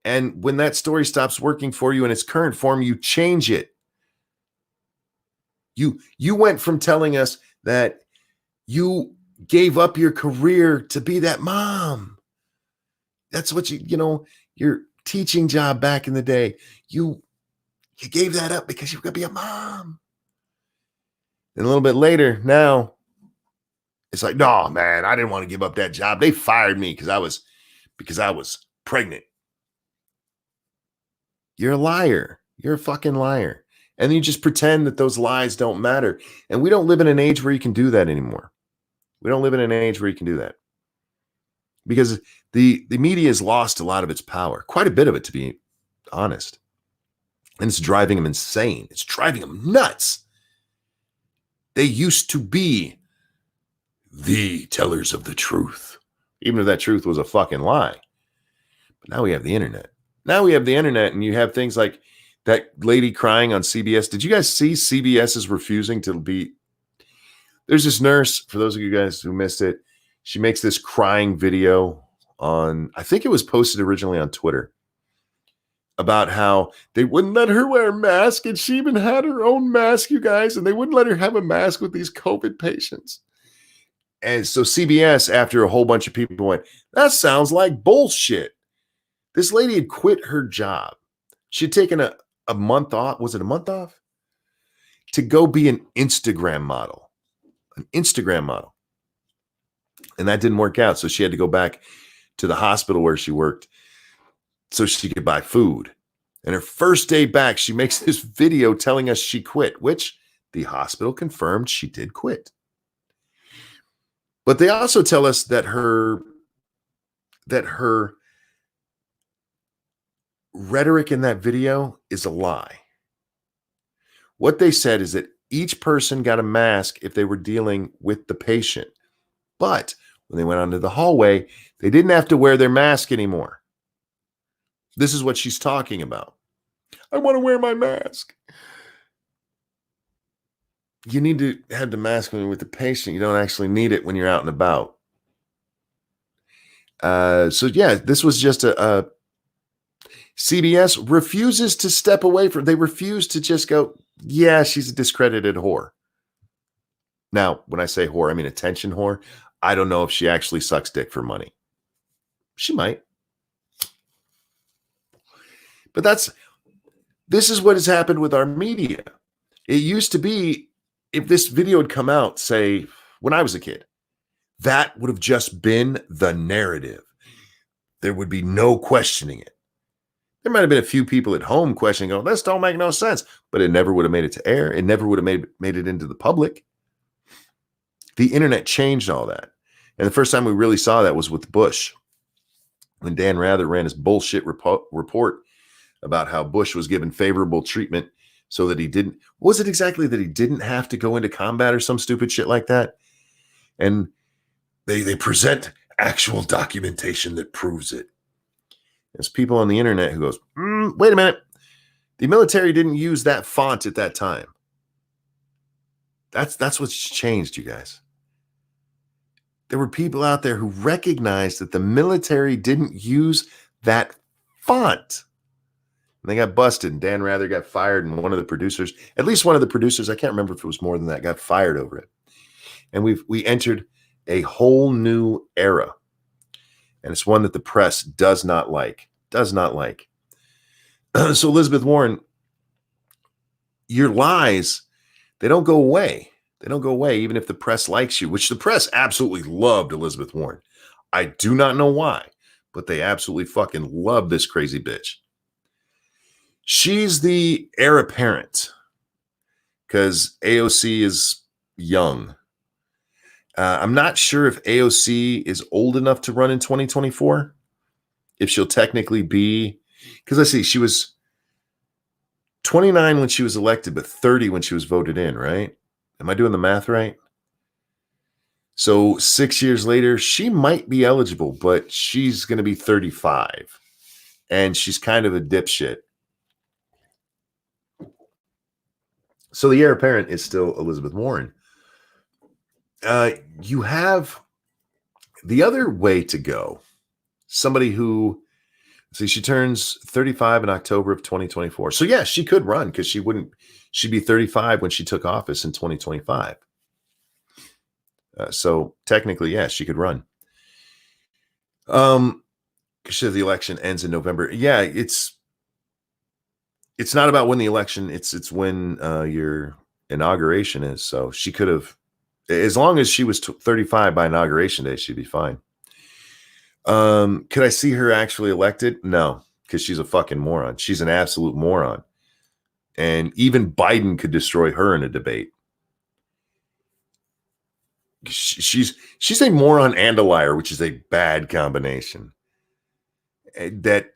And when that story stops working for you in its current form, you change it. You went from telling us that you gave up your career to be that mom. That's what your teaching job back in the day. You gave that up because you were going to be a mom. And a little bit later, now, it's like, no, man, I didn't want to give up that job. They fired me because I was pregnant. You're a liar. You're a fucking liar. And you just pretend that those lies don't matter. And we don't live in an age where you can do that anymore. We don't live in an age where you can do that. Because the media has lost a lot of its power. Quite a bit of it, to be honest. And it's driving them insane. It's driving them nuts. They used to be the tellers of the truth, even if that truth was a fucking lie. But now we have the internet. And you have things like that lady crying on CBS. Did you guys see CBS is refusing to be? There's this nurse, for those of you guys who missed it, she makes this crying video on, I think it was posted originally on Twitter, about how they wouldn't let her wear a mask, and she even had her own mask, you guys, and they wouldn't let her have a mask with these COVID patients. And so CBS, after a whole bunch of people went, that sounds like bullshit. This lady had quit her job. She'd taken a month off. Was it a month off? To go be an Instagram model. And that didn't work out. So she had to go back to the hospital where she worked so she could buy food. And her first day back, she makes this video telling us she quit, which the hospital confirmed she did quit. But they also tell us that her rhetoric in that video is a lie. What they said is that each person got a mask if they were dealing with the patient. But when they went onto the hallway, they didn't have to wear their mask anymore. This is what she's talking about. I want to wear my mask. You need to have the mask when you're with the patient. You don't actually need it when you're out and about. So yeah, this was just a CBS refuses to step away from. They refuse to just go, yeah, she's a discredited whore. Now, when I say whore, I mean attention whore. I don't know if she actually sucks dick for money. She might. But this is what has happened with our media. It used to be, if this video had come out, say, when I was a kid, that would have just been the narrative. There would be no questioning it. There might have been a few people at home questioning, oh, this don't make no sense, but it never would have made it to air. It never would have made it into the public. The internet changed all that. And the first time we really saw that was with Bush, when Dan Rather ran his bullshit report about how Bush was given favorable treatment so that he didn't, what was it exactly, that he didn't have to go into combat or some stupid shit like that? And they present actual documentation that proves it. There's people on the internet who goes, wait a minute. The military didn't use that font at that time. That's what's changed, you guys. There were people out there who recognized that the military didn't use that font. And they got busted, and Dan Rather got fired, and one of the producers, at least one of the producers, I can't remember if it was more than that, got fired over it. And we entered a whole new era. And it's one that the press does not like. Does not like. So Elizabeth Warren, your lies, they don't go away. They don't go away, even if the press likes you, which the press absolutely loved Elizabeth Warren. I do not know why, but they absolutely fucking love this crazy bitch. She's the heir apparent because AOC is young. I'm not sure if AOC is old enough to run in 2024, if she'll technically be, because I see she was 29 when she was elected, but 30 when she was voted in, right? Am I doing the math right? So 6 years later, she might be eligible, but she's going to be 35. And she's kind of a dipshit. So the heir apparent is still Elizabeth Warren. You have the other way to go. Somebody who, see, she turns 35 in October of 2024. So yeah, she could run because she'd be 35 when she took office in 2025. So technically, yeah, she could run. Because the election ends in November. Yeah, it's not about when the election, it's when your inauguration is. So she could have, as long as she was 35 by inauguration day, she'd be fine. Could I see her actually elected? No, because she's a fucking moron. She's an absolute moron. And even Biden could destroy her in a debate. She's a moron and a liar, which is a bad combination. That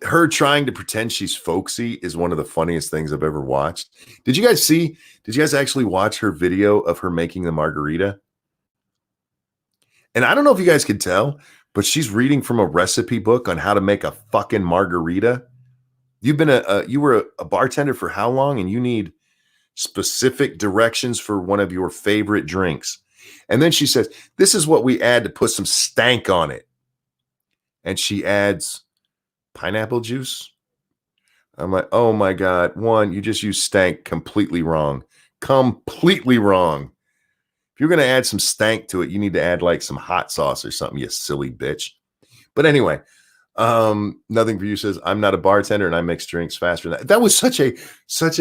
her trying to pretend she's folksy is one of the funniest things I've ever watched. Did you guys actually watch her video of her making the margarita? And I don't know if you guys could tell, but she's reading from a recipe book on how to make a fucking margarita. You were a bartender for how long? And you need specific directions for one of your favorite drinks. And then she says, this is what we add to put some stank on it. And she adds pineapple juice. I'm like, oh my God. One, you just use stank completely wrong. Completely wrong. If you're going to add some stank to it, you need to add like some hot sauce or something, you silly bitch. But anyway, Nothing for You says, I'm not a bartender and I mix drinks faster than that. That was such a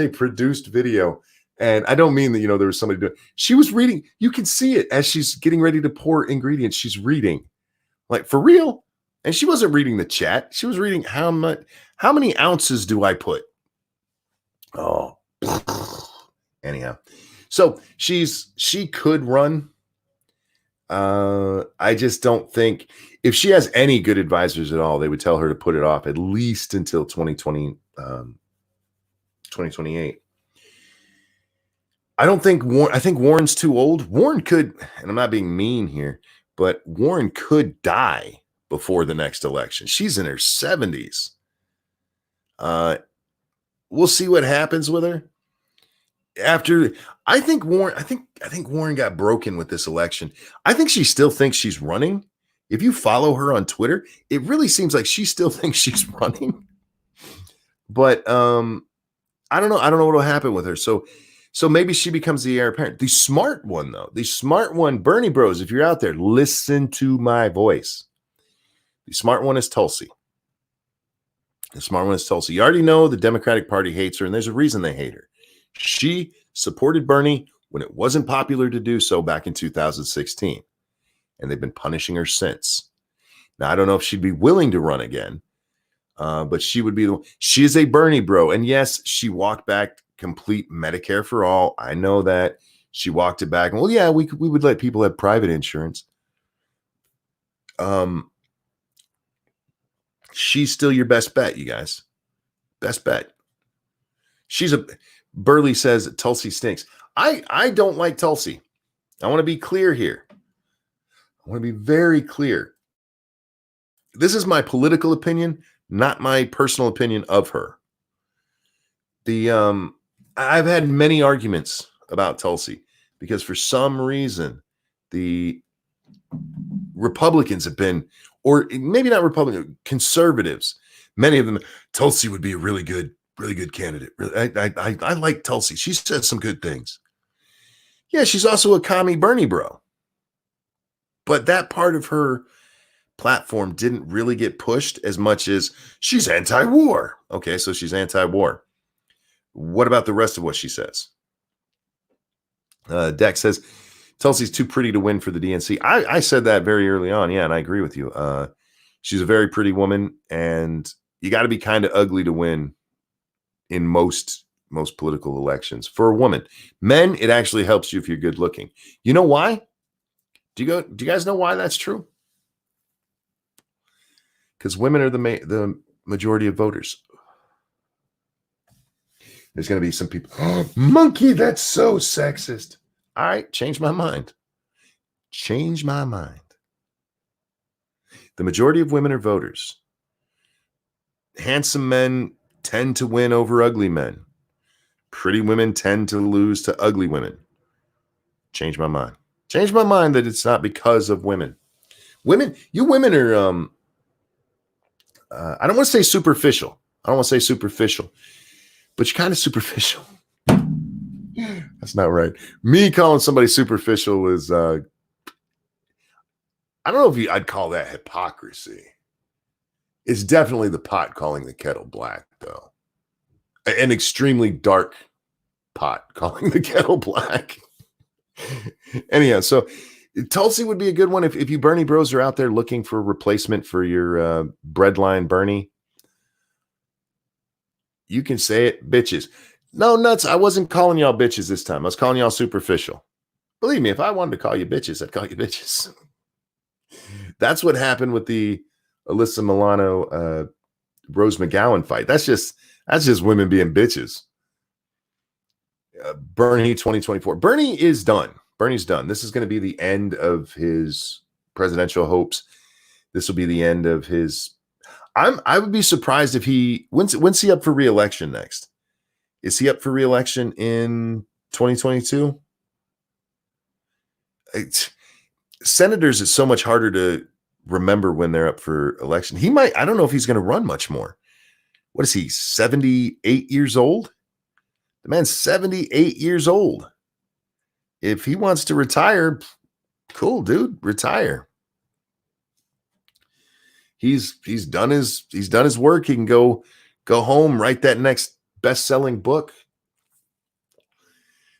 produced video. And I don't mean that, there was somebody doing it. She was reading. You can see it as she's getting ready to pour ingredients. She's reading, like, for real. And she wasn't reading the chat. She was reading how many ounces do I put? Oh, anyhow. So she could run. I just don't think if she has any good advisors at all, they would tell her to put it off at least until 2028. I think Warren's too old. Warren could, and I'm not being mean here, but Warren could die before the next election. She's in her 70s. We'll see what happens with her. I think Warren got broken with this election. I think she still thinks she's running. If you follow her on Twitter, it really seems like she still thinks she's running. But I don't know. I don't know what will happen with her. So maybe she becomes the heir apparent. The smart one, Bernie Bros, if you're out there, listen to my voice. The smart one is Tulsi. You already know the Democratic Party hates her, and there's a reason they hate her. She supported Bernie when it wasn't popular to do so back in 2016, and they've been punishing her since. Now, I don't know if she'd be willing to run again, but she would be. She is a Bernie bro, and yes, she walked back complete Medicare for all. I know that she walked it back. Well, yeah, we would let people have private insurance. She's still your best bet, you guys. Best bet. Burley says Tulsi stinks. I don't like Tulsi. I want to be clear here. I want to be very clear. This is my political opinion, Not my personal opinion of her. I've had many arguments about Tulsi because for some reason the Republicans have been, or maybe not Republican, conservatives. Many of them, Tulsi would be a really good candidate. I like Tulsi. She said some good things. Yeah, she's also a commie Bernie bro. But that part of her platform didn't really get pushed as much as she's anti-war. Okay, so she's anti-war. What about the rest of what she says? Dex says, Tulsi's too pretty to win for the DNC. I said that very early on. Yeah, and I agree with you. She's a very pretty woman, and you got to be kind of ugly to win in most political elections for a woman. Men, it actually helps you if you're good looking. You know why? Do you guys know why that's true? Because women are the majority of voters. There's going to be some people, oh, monkey, that's so sexist. All right, change my mind. Change my mind. The majority of women are voters. Handsome men tend to win over ugly men. Pretty women tend to lose to ugly women. Change my mind. Change my mind that it's not because of women. You women are, I don't want to say superficial. But you're kind of superficial. That's not right. Me calling somebody superficial is, I don't know if I'd call that hypocrisy. It's definitely the pot calling the kettle black, though. An extremely dark pot calling the kettle black. Anyhow, so Tulsi would be a good one if you Bernie bros are out there looking for a replacement for your breadline Bernie. You can say it, bitches. No, nuts. I wasn't calling y'all bitches this time. I was calling y'all superficial. Believe me, if I wanted to call you bitches, I'd call you bitches. That's what happened with the Alyssa Milano, Rose McGowan fight. That's just women being bitches. Bernie 2024. Bernie is done. Bernie's done. This is going to be the end of his presidential hopes. This will be the end of his. I would be surprised if when's he up for re-election next? Is he up for re-election in 2022? Senators, it's so much harder to remember when they're up for election. I don't know if he's going to run much more. What is he, 78 years old? The man's 78 years old. If he wants to retire, cool, dude, retire. He's done his work. He can go home, write that next best-selling book.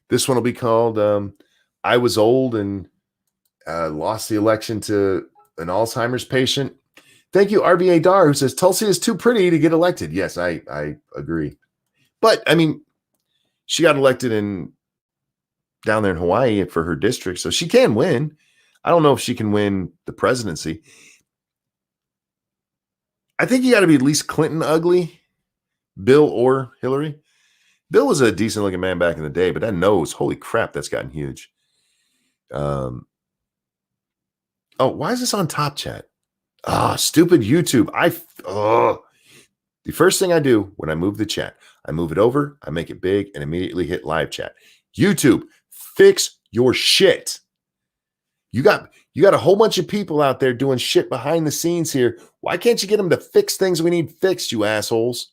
This one will be called I Was Old and lost the election to an Alzheimer's patient. Thank you, RBA Dar, who says Tulsi is too pretty to get elected. Yes, I agree. But I mean, she got elected down there in Hawaii for her district, so she can win. I don't know if she can win the presidency. I think you got to be at least Clinton ugly, Bill or Hillary. Bill was a decent looking man back in the day, but that nose, holy crap, that's gotten huge. Oh, why is this on Top Chat? Stupid YouTube. The first thing I do when I move the chat, I move it over, I make it big, and immediately hit live chat. YouTube, fix your shit. You got a whole bunch of people out there doing shit behind the scenes here. Why can't you get them to fix things we need fixed, you assholes?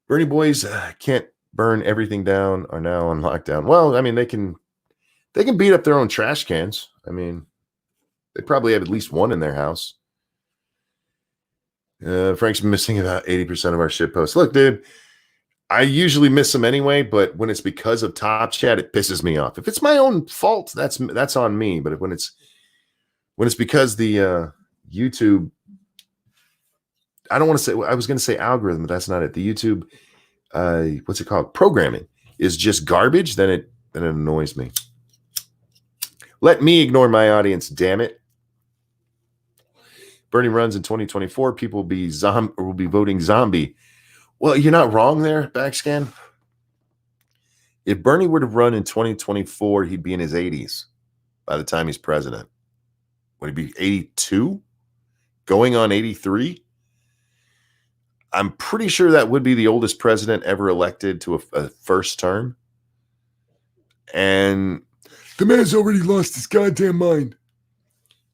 Bernie boys can't burn everything down, are now on lockdown. Well, I mean, they can beat up their own trash cans. I mean, they probably have at least one in their house. Frank's missing about 80% of our shit posts. Look, dude, I usually miss them anyway, but when it's because of Top Chat, it pisses me off. If it's my own fault, that's on me. But when it's because the YouTube, I don't want to say, I was going to say algorithm, but that's not it. The YouTube, what's it called? Programming is just garbage. Then it annoys me. Let me ignore my audience, damn it. Bernie runs in 2024. People will be voting zombie. Well, you're not wrong there, Backscan. If Bernie were to run in 2024, he'd be in his 80s by the time he's president. Would he be 82? Going on 83? I'm pretty sure that would be the oldest president ever elected to a first term. And the man's already lost his goddamn mind.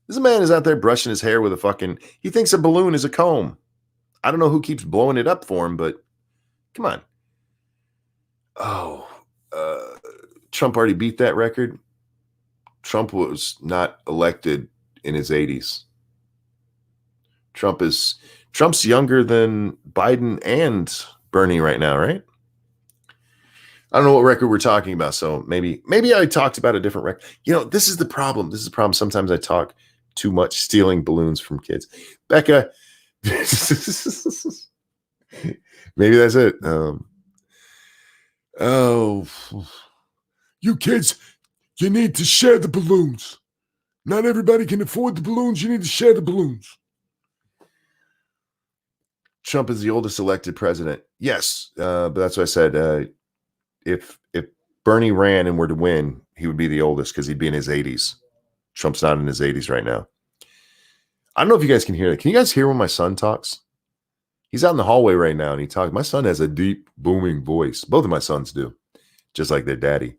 This man is out there brushing his hair with he thinks a balloon is a comb. I don't know who keeps blowing it up for him, but come on. Oh, Trump already beat that record. Trump was not elected in his 80s. Trump's younger than Biden and Bernie right now, right? I don't know what record we're talking about, so maybe I talked about a different record. This is the problem. This is the problem. Sometimes I talk too much, stealing balloons from kids. Becca, maybe that's it. You kids, you need to share the balloons. Not everybody can afford the balloons. You need to share the balloons. Trump is the oldest elected president. Yes, but that's what I said. If Bernie ran and were to win, he would be the oldest because he'd be in his 80s. Trump's not in his 80s right now. I don't know if you guys can hear that. Can you guys hear when my son talks? He's out in the hallway right now and he talks. My son has a deep, booming voice. Both of my sons do, just like their daddy.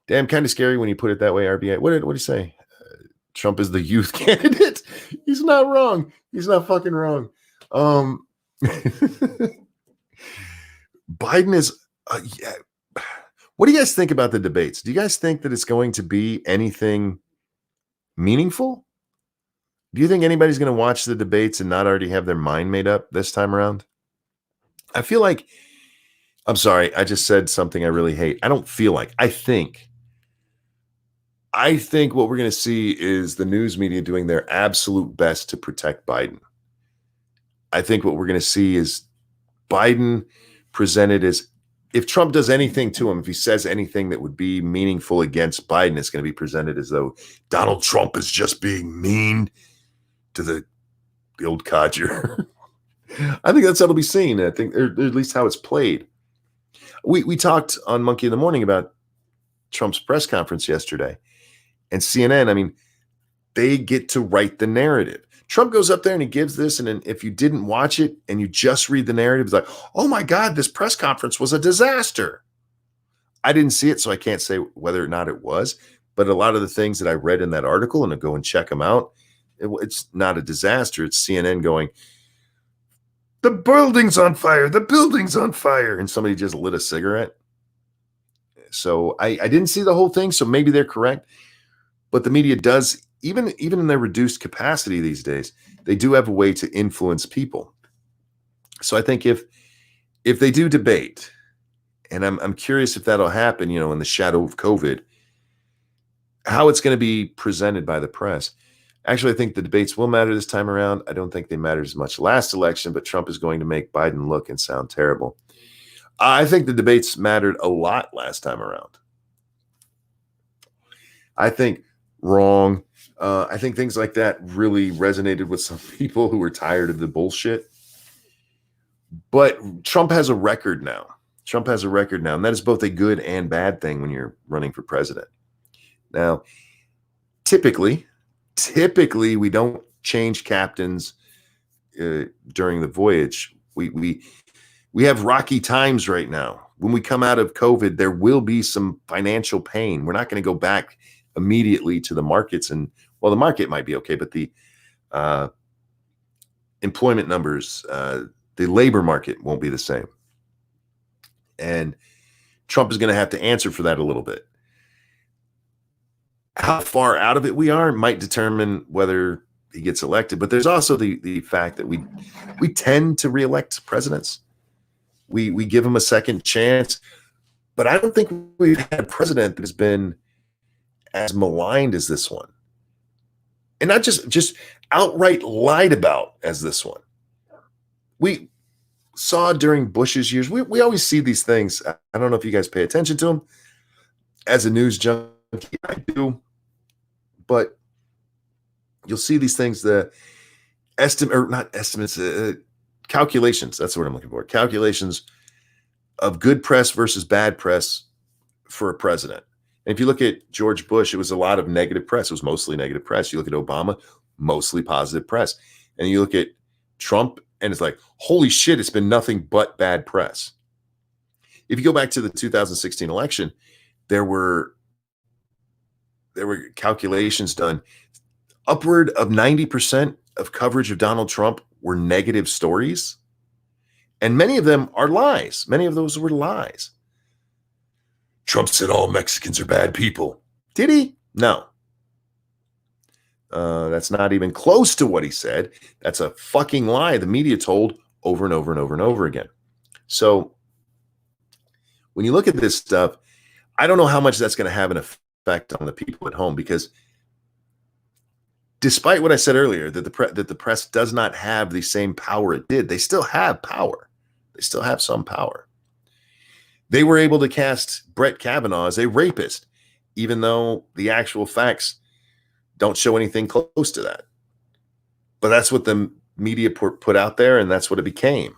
Damn, kind of scary when you put it that way, RBA. What did he say? Trump is the youth candidate. He's not wrong. He's not fucking wrong. Biden is yeah. What do you guys think about the debates? Do you guys think that it's going to be anything meaningful? Do you think anybody's going to watch the debates and not already have their mind made up this time around? I feel like, I'm sorry, I just said something I really hate. I don't feel like, I think what we're going to see is the news media doing their absolute best to protect Biden. I think what we're going to see is Biden presented as, if Trump does anything to him, if he says anything that would be meaningful against Biden, it's going to be presented as though Donald Trump is just being mean to the old codger. I think that's how it'll be seen. I think, or at least how it's played. We talked on Monkey in the Morning about Trump's press conference yesterday, and CNN, I mean, they get to write the narrative. Trump goes up there and he gives this, and then if you didn't watch it and you just read the narrative, it's like, oh my God, this press conference was a disaster. I didn't see it, so I can't say whether or not it was, but a lot of the things that I read in that article, and I go and check them out, it's not a disaster. It's CNN going, the building's on fire, the building's on fire, and somebody just lit a cigarette. So I didn't see the whole thing, so maybe they're correct, but the media does, even in their reduced capacity these days, they do have a way to influence people. So I think if they do debate, and I'm curious if that'll happen, in the shadow of COVID, how it's going to be presented by the press. Actually, I think the debates will matter this time around. I don't think they mattered as much last election, but Trump is going to make Biden look and sound terrible. I think the debates mattered a lot last time around. I think wrong. I think things like that really resonated with some people who were tired of the bullshit. But Trump has a record now. And that is both a good and bad thing when you're running for president. Now, typically we don't change captains during the voyage. We have rocky times right now. When we come out of COVID, there will be some financial pain. We're not going to go back immediately to the markets, and well, the market might be okay, but the employment numbers, the labor market won't be the same. And Trump is going to have to answer for that a little bit. How far out of it we are might determine whether he gets elected. But there's also the fact that we tend to reelect presidents. We give them a second chance. But I don't think we've had a president that has been as maligned as this one. And not just outright lied about as this one. We saw during Bush's years, we always see these things. I don't know if you guys pay attention to them. As a news junkie, I do. But you'll see these things, the calculations. That's what I'm looking for. Calculations of good press versus bad press for a president. And if you look at George Bush, it was a lot of negative press. It was mostly negative press. You look at Obama, mostly positive press. And you look at Trump And it's like, holy shit, it's been nothing but bad press. If you go back to the 2016 election, there were calculations done. Upward of 90% of coverage of Donald Trump were negative stories. And many of them are lies. Many of those were lies. Trump said all Mexicans are bad people. Did he? No. That's not even close to what he said. That's a fucking lie the media told over and over and over and over again. So when you look at this stuff, I don't know how much that's going to have an effect on the people at home, because despite what I said earlier, that the press does not have the same power it did, they still have power. They still have some power. They were able to cast Brett Kavanaugh as a rapist, even though the actual facts don't show anything close to that. But that's what the media put out there, and that's what it became.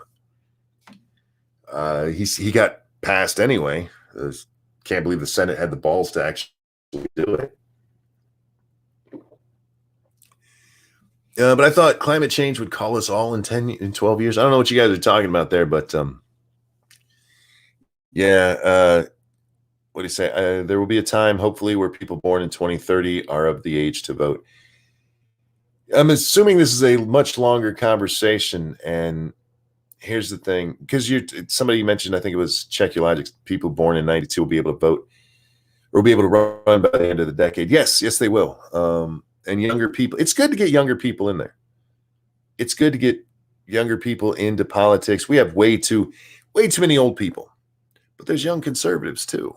He got passed anyway. Can't believe the Senate had the balls to actually do it. But I thought climate change would call us all in 12 years. I don't know what you guys are talking about there, but yeah. What do you say? There will be a time, hopefully, where people born in 2030 are of the age to vote. I'm assuming this is a much longer conversation, and here's the thing, because somebody mentioned, I think it was Check Your Logic, people born in 92 will be able to vote, or will be able to run by the end of the decade. Yes, they will. And younger people, it's good to get younger people in there. It's good to get younger people into politics. We have way too many old people, but there's young conservatives too.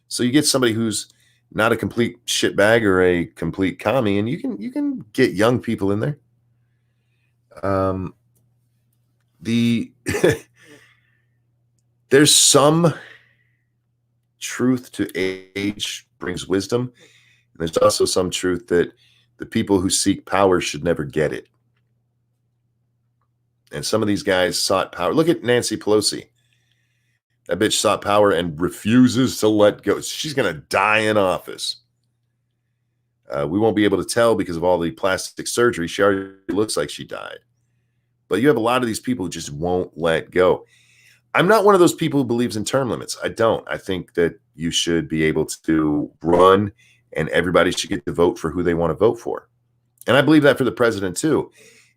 So you get somebody who's not a complete shitbag or a complete commie, and you can get young people in there. There's some truth to age brings wisdom. And there's also some truth that the people who seek power should never get it. And some of these guys sought power. Look at Nancy Pelosi. That bitch sought power and refuses to let go. She's going to die in office. We won't be able to tell because of all the plastic surgery. She already looks like she died. But you have a lot of these people who just won't let go. I'm not one of those people who believes in term limits. I don't. I think that you should be able to run, and everybody should get to vote for who they want to vote for. And I believe that for the president too.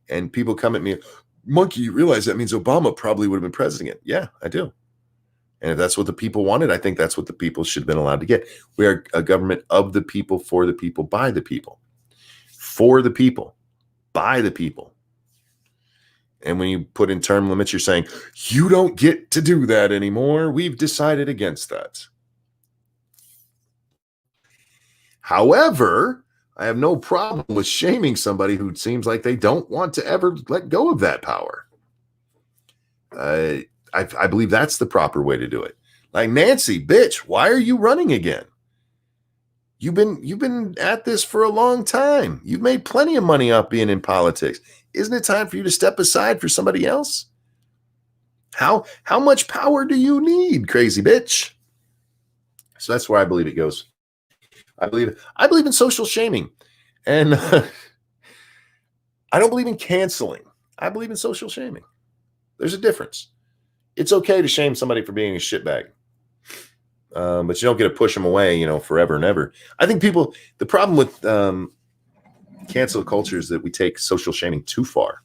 And people come at me, Monkey, you realize that means Obama probably would have been president. Yeah, I do. And if that's what the people wanted, I think that's what the people should have been allowed to get. We are a government of the people, for the people, by the people. For the people, by the people. And when you put in term limits, you're saying, you don't get to do that anymore. We've decided against that. However, I have no problem with shaming somebody who seems like they don't want to ever let go of that power. I believe that's the proper way to do it. Like, Nancy, bitch, why are you running again? You've been at this for a long time. You've made plenty of money off being in politics. Isn't it time for you to step aside for somebody else? How much power do you need, crazy bitch? So that's where I believe it goes. I believe in social shaming, and I don't believe in canceling. I believe in social shaming. There's a difference. It's okay to shame somebody for being a shitbag, but you don't get to push them away, forever and ever. I think the problem with cancel culture is that we take social shaming too far,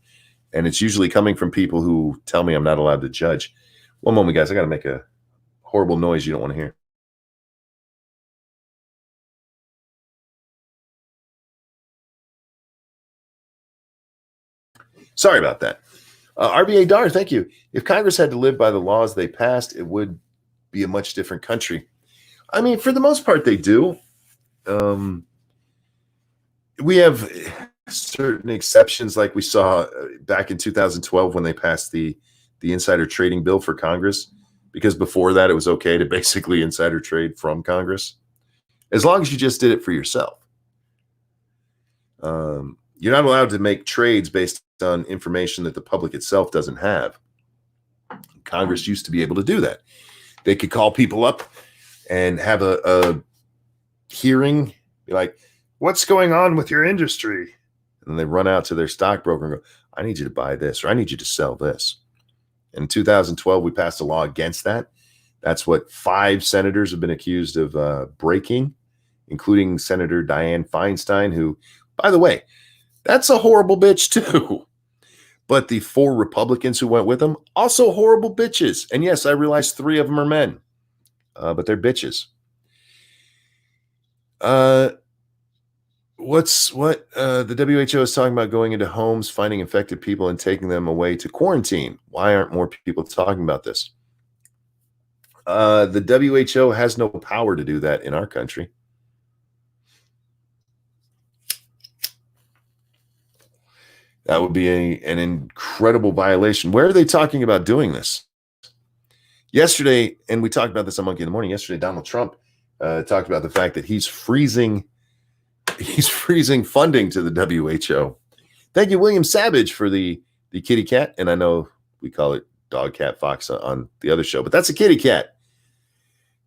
and it's usually coming from people who tell me I'm not allowed to judge. One moment, guys. I got to make a horrible noise you don't want to hear. Sorry about that. RBA Dar, thank you. If Congress had to live by the laws they passed, it would be a much different country. I mean, for the most part, they do. We have certain exceptions, like we saw back in 2012 when they passed the insider trading bill for Congress, because before that, it was okay to basically insider trade from Congress, as long as you just did it for yourself. You're not allowed to make trades based on information that the public itself doesn't have. Congress used to be able to do that. They could call people up and have a hearing, be like, what's going on with your industry? And then they run out to their stockbroker and go, I need you to buy this, or I need you to sell this. In 2012, we passed a law against that. That's what 5 senators have been accused of breaking, including Senator Dianne Feinstein, who, by the way, that's a horrible bitch too. But the 4 Republicans who went with them, also horrible bitches. And yes, I realize 3 of them are men, but they're bitches. The WHO is talking about going into homes, finding infected people, and taking them away to quarantine. Why aren't more people talking about this? The WHO has no power to do that in our country. That would be an incredible violation. Where are they talking about doing this? Yesterday, and we talked about this on Monkey in the Morning, yesterday, Donald Trump talked about the fact that he's freezing funding to the WHO. Thank you, William Savage, for the kitty cat. And I know we call it dog, cat, fox on the other show, but that's a kitty cat.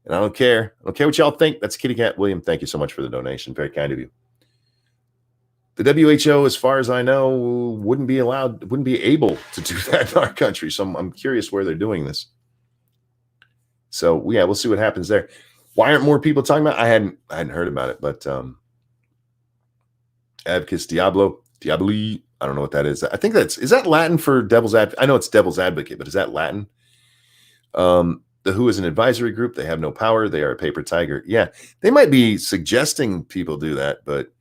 And I don't care. I don't care what y'all think. That's a kitty cat. William, thank you so much for the donation. Very kind of you. The WHO, as far as I know, wouldn't be able to do that in our country. So I'm curious where they're doing this. So yeah, we'll see what happens there. Why aren't more people talking about it? I hadn't heard about it, but Advocates Diaboli, I don't know what that is. I think is that Latin for devil's advocate? I know it's devil's advocate, but is that Latin? The WHO is an advisory group. They have no power. They are a paper tiger. Yeah, they might be suggesting people do that, but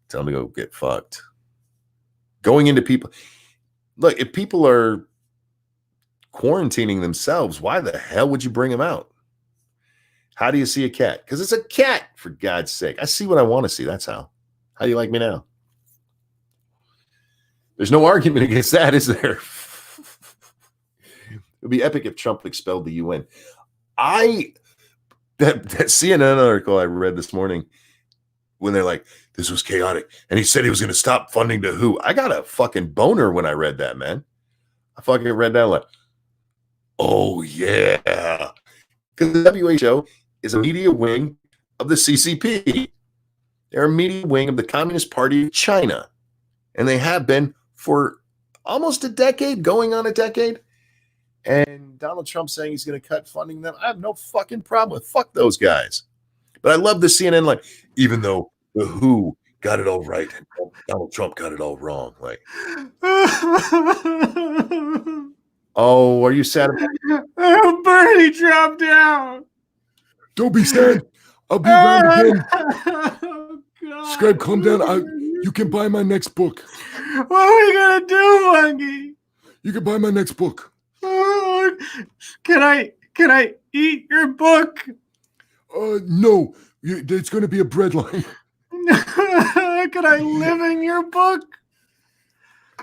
tell them to go get fucked. Going into people. Look, if people are quarantining themselves, why the hell would you bring them out? How do you see a cat? Because it's a cat, for God's sake. I see what I want to see. That's how. How do you like me now? There's no argument against that, is there? It would be epic if Trump expelled the UN. That CNN article I read this morning, when they're like, this was chaotic, and he said he was going to stop funding the WHO. I got a fucking boner when I read that, man. I fucking read that like, oh yeah. Because the WHO is a media wing of the CCP. They're a media wing of the Communist Party of China. And they have been for almost a decade, going on a decade. And Donald Trump saying he's going to cut funding them. I have no fucking problem with fuck those guys. But I love the CNN, like, even though the WHO got it all right, Donald Trump got it all wrong. Like, oh, are you sad about it? Bernie dropped out. Don't be sad. I'll be around again. God. Scribe, calm down. You can buy my next book. What are we gonna do, Monkey? You can buy my next book. Can I eat your book? No. It's going to be a bread line. Can I live in your book?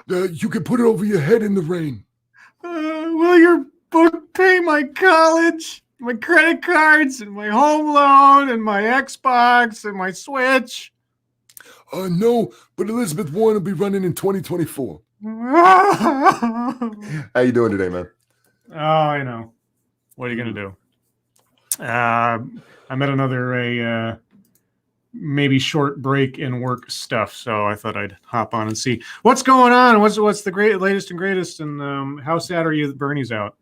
You can put it over your head in the rain. Will your book pay my college, my credit cards, and my home loan, and my Xbox, and my Switch? No, but Elizabeth Warren will be running in 2024. How you doing today, man? Oh, I know. What are you going to do? I'm at another maybe short break in work stuff, so I thought I'd hop on and see what's going on. What's the latest and greatest, and how sad are you that Bernie's out?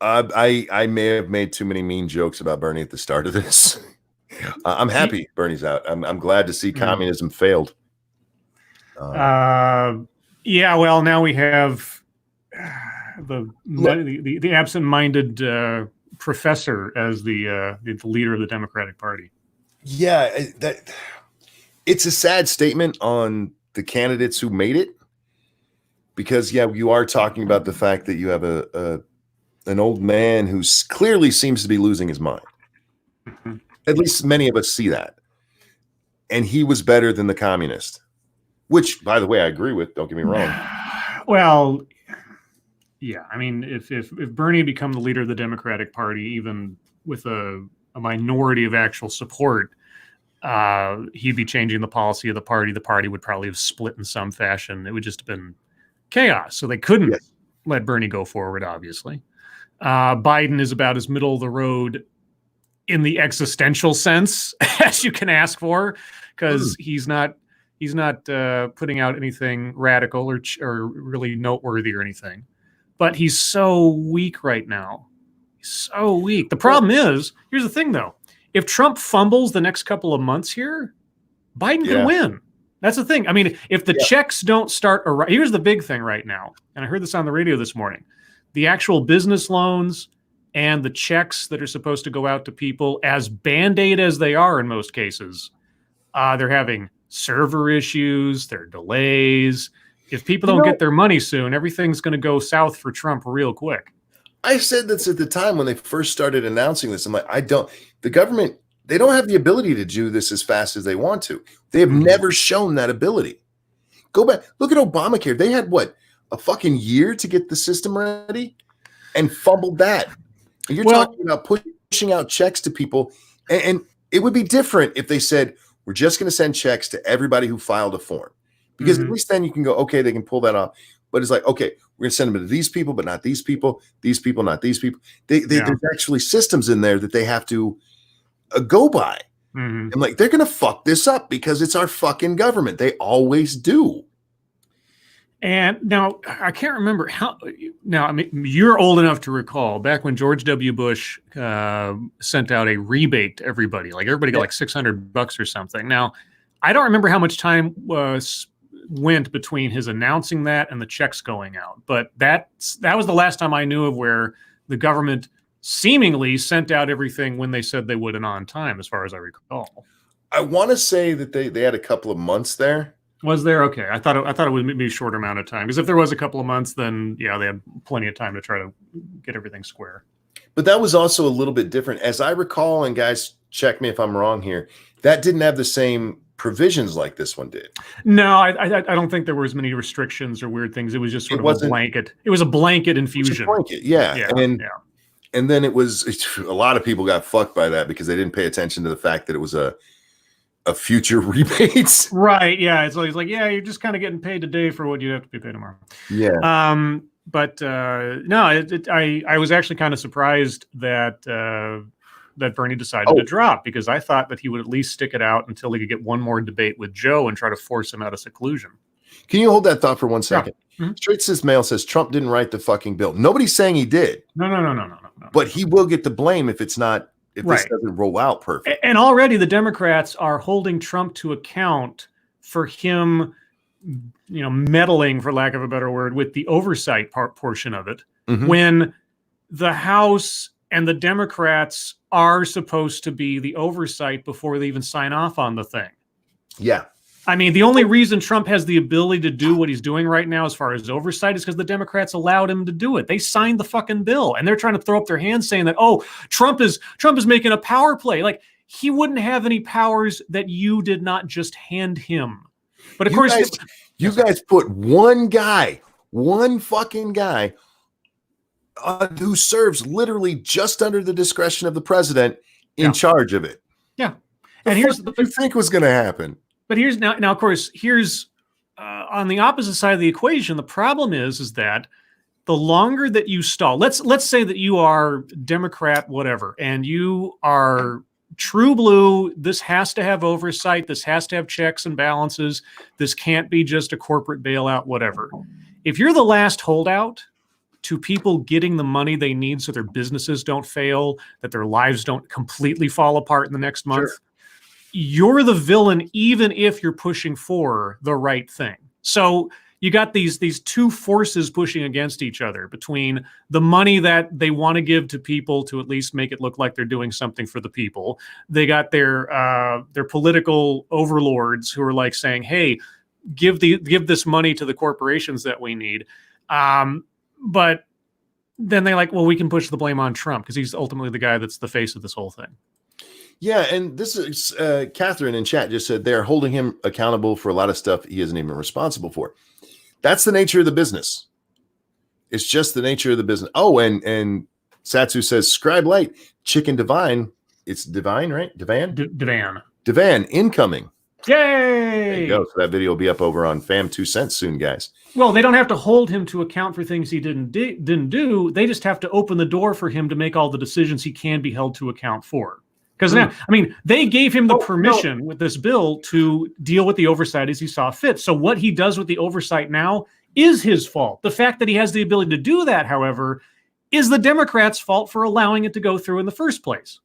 I may have made too many mean jokes about Bernie at the start of this. I'm happy Bernie's out. I'm glad to see communism failed. Yeah, well, now we have the absent-minded professor as the leader of the Democratic Party. Yeah, it's a sad statement on the candidates who made it, because you are talking about the fact that you have an old man who clearly seems to be losing his mind. Mm-hmm. At least many of us see that. And he was better than the communist, which, by the way, I agree with. Don't get me wrong. Well, yeah. I mean, if Bernie had become the leader of the Democratic Party, even with a minority of actual support, he'd be changing the policy of the party. The party would probably have split in some fashion. It would just have been chaos. So they couldn't let Bernie go forward, obviously. Biden is about as middle of the road in the existential sense as you can ask for, because he's not He's not putting out anything radical or really noteworthy or anything. But he's so weak right now. He's so weak. The problem is, here's the thing, though. If Trump fumbles the next couple of months here, Biden can win. That's the thing. I mean, if the checks don't start, here's the big thing right now. And I heard this on the radio this morning. The actual business loans and the checks that are supposed to go out to people, as Band-Aid as they are in most cases, they're having server issues, there are delays. If people don't get their money soon, everything's going to go south for Trump real quick. I said this at the time when they first started announcing this. I'm like, the government, they don't have the ability to do this as fast as they want to. They have never shown that ability. Go back, look at Obamacare. They had a fucking year to get the system ready and fumbled that. And you're talking about pushing out checks to people. And it would be different if they said, we're just going to send checks to everybody who filed a form. Because at least then you can go, okay, they can pull that off. But it's like, okay, we're going to send them to these people, but not these people, not these people. There's actually systems in there that they have to go by. I'm like, they're going to fuck this up because it's our fucking government. They always do. And now I can't remember how. Now, I mean, you're old enough to recall back when George W. Bush sent out a rebate to everybody. Like everybody got like $600 or something. Now, I don't remember how much time went between his announcing that and the checks going out. But that was the last time I knew of where the government seemingly sent out everything when they said they would and on time, as far as I recall. I want to say that they had a couple of months there. Was there? Okay. I thought it would be a shorter amount of time. Because if there was a couple of months, then they had plenty of time to try to get everything square. But that was also a little bit different. As I recall, and guys, check me if I'm wrong here, that didn't have the same provisions like this one did. No, I don't think there were as many restrictions or weird things. It was just sort of a blanket. It was a blanket infusion. And then it was a lot of people got fucked by that because they didn't pay attention to the fact that it was a future rebates. Right. Yeah. It's always like, you're just kind of getting paid today for what you have to be paid tomorrow. Yeah. But no, I was actually kind of surprised that Bernie decided to drop, because I thought that he would at least stick it out until he could get one more debate with Joe and try to force him out of seclusion. Can you hold that thought for 1 second? Yeah. Straight Sis Mail says Trump didn't write the fucking bill. Nobody's saying he did. No. But he will get the blame if this doesn't roll out perfect. And already the Democrats are holding Trump to account for him, meddling, for lack of a better word, with the oversight portion of it, when the House and the Democrats are supposed to be the oversight before they even sign off on the thing. Yeah. I mean, the only reason Trump has the ability to do what he's doing right now as far as oversight is because the Democrats allowed him to do it. They signed the fucking bill, and they're trying to throw up their hands saying that, Trump is making a power play. Like, he wouldn't have any powers that you did not just hand him. But of course, you guys put one fucking guy who serves literally just under the discretion of the president in charge of it. Yeah. And here's what you think was going to happen. But here's now, of course, here's on the opposite side of the equation. The problem is that the longer that you stall, let's say that you are Democrat, whatever, and you are true blue. This has to have oversight. This has to have checks and balances. This can't be just a corporate bailout, whatever. If you're the last holdout to people getting the money they need so their businesses don't fail, that their lives don't completely fall apart in the next month, you're the villain, even if you're pushing for the right thing. So you got these two forces pushing against each other, between the money that they want to give to people to at least make it look like they're doing something for the people. They got their political overlords who are like saying, hey, give this money to the corporations that we need. But then they we can push the blame on Trump because he's ultimately the guy that's the face of this whole thing. Yeah, and this is Catherine in chat just said they're holding him accountable for a lot of stuff he isn't even responsible for. That's the nature of the business. It's just the nature of the business. Oh, and Satsu says Scribe Light, Chicken Divine. It's Divine, right? Divan incoming. Yay! There you go. So that video will be up over on Fam 2 Cents soon, guys. Well, they don't have to hold him to account for things he didn't do. They just have to open the door for him to make all the decisions he can be held to account for. Because now, I mean, they gave him the permission no. with this bill to deal with the oversight as he saw fit. So what he does with the oversight now is his fault. The fact that he has the ability to do that, however, is the Democrats' fault for allowing it to go through in the first place.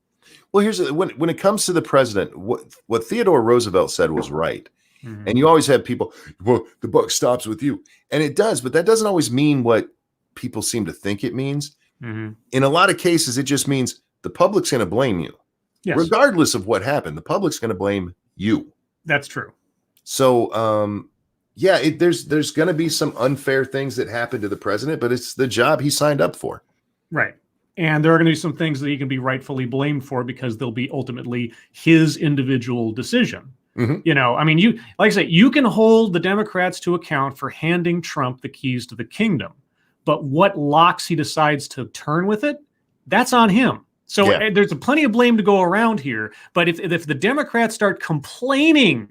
Well, when it comes to the president, what Theodore Roosevelt said was right. And you always have people, well, the buck stops with you. And it does, but that doesn't always mean what people seem to think it means. In a lot of cases, it just means the public's going to blame you. Yes. Regardless of what happened, the public's going to blame you. That's true. So, there's going to be some unfair things that happen to the president, but it's the job he signed up for. Right. And there are going to be some things that he can be rightfully blamed for because they'll be ultimately his individual decision. You know, I mean, like I say, you can hold the Democrats to account for handing Trump the keys to the kingdom, but what locks he decides to turn with it, that's on him. So there's plenty of blame to go around here. But if the Democrats start complaining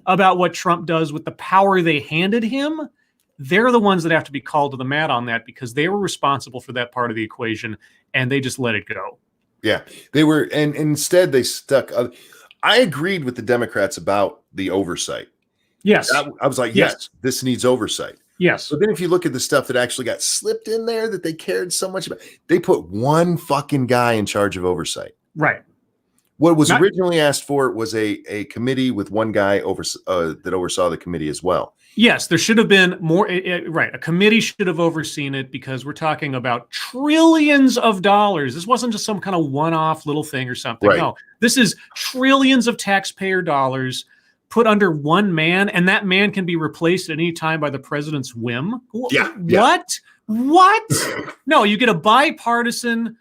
about what Trump does with the power they handed him, they're the ones that have to be called to the mat on that because they were responsible for that part of the equation and they just let it go. Yeah, they were. And instead they stuck. I agreed with the Democrats about the oversight. Yes. I was like, yes, this needs oversight. Yes. But then if you look at the stuff that actually got slipped in there that they cared so much about, they put one fucking guy in charge of oversight. Right. What was originally asked for was a committee with one guy that oversaw the committee as well. Yes, there should have been more. Right. A committee should have overseen it because we're talking about trillions of dollars. This wasn't just some kind of one-off little thing or something. Right. No, this is trillions of taxpayer dollars put under one man, and that man can be replaced at any time by the president's whim. Yeah. What? No, you get a bipartisan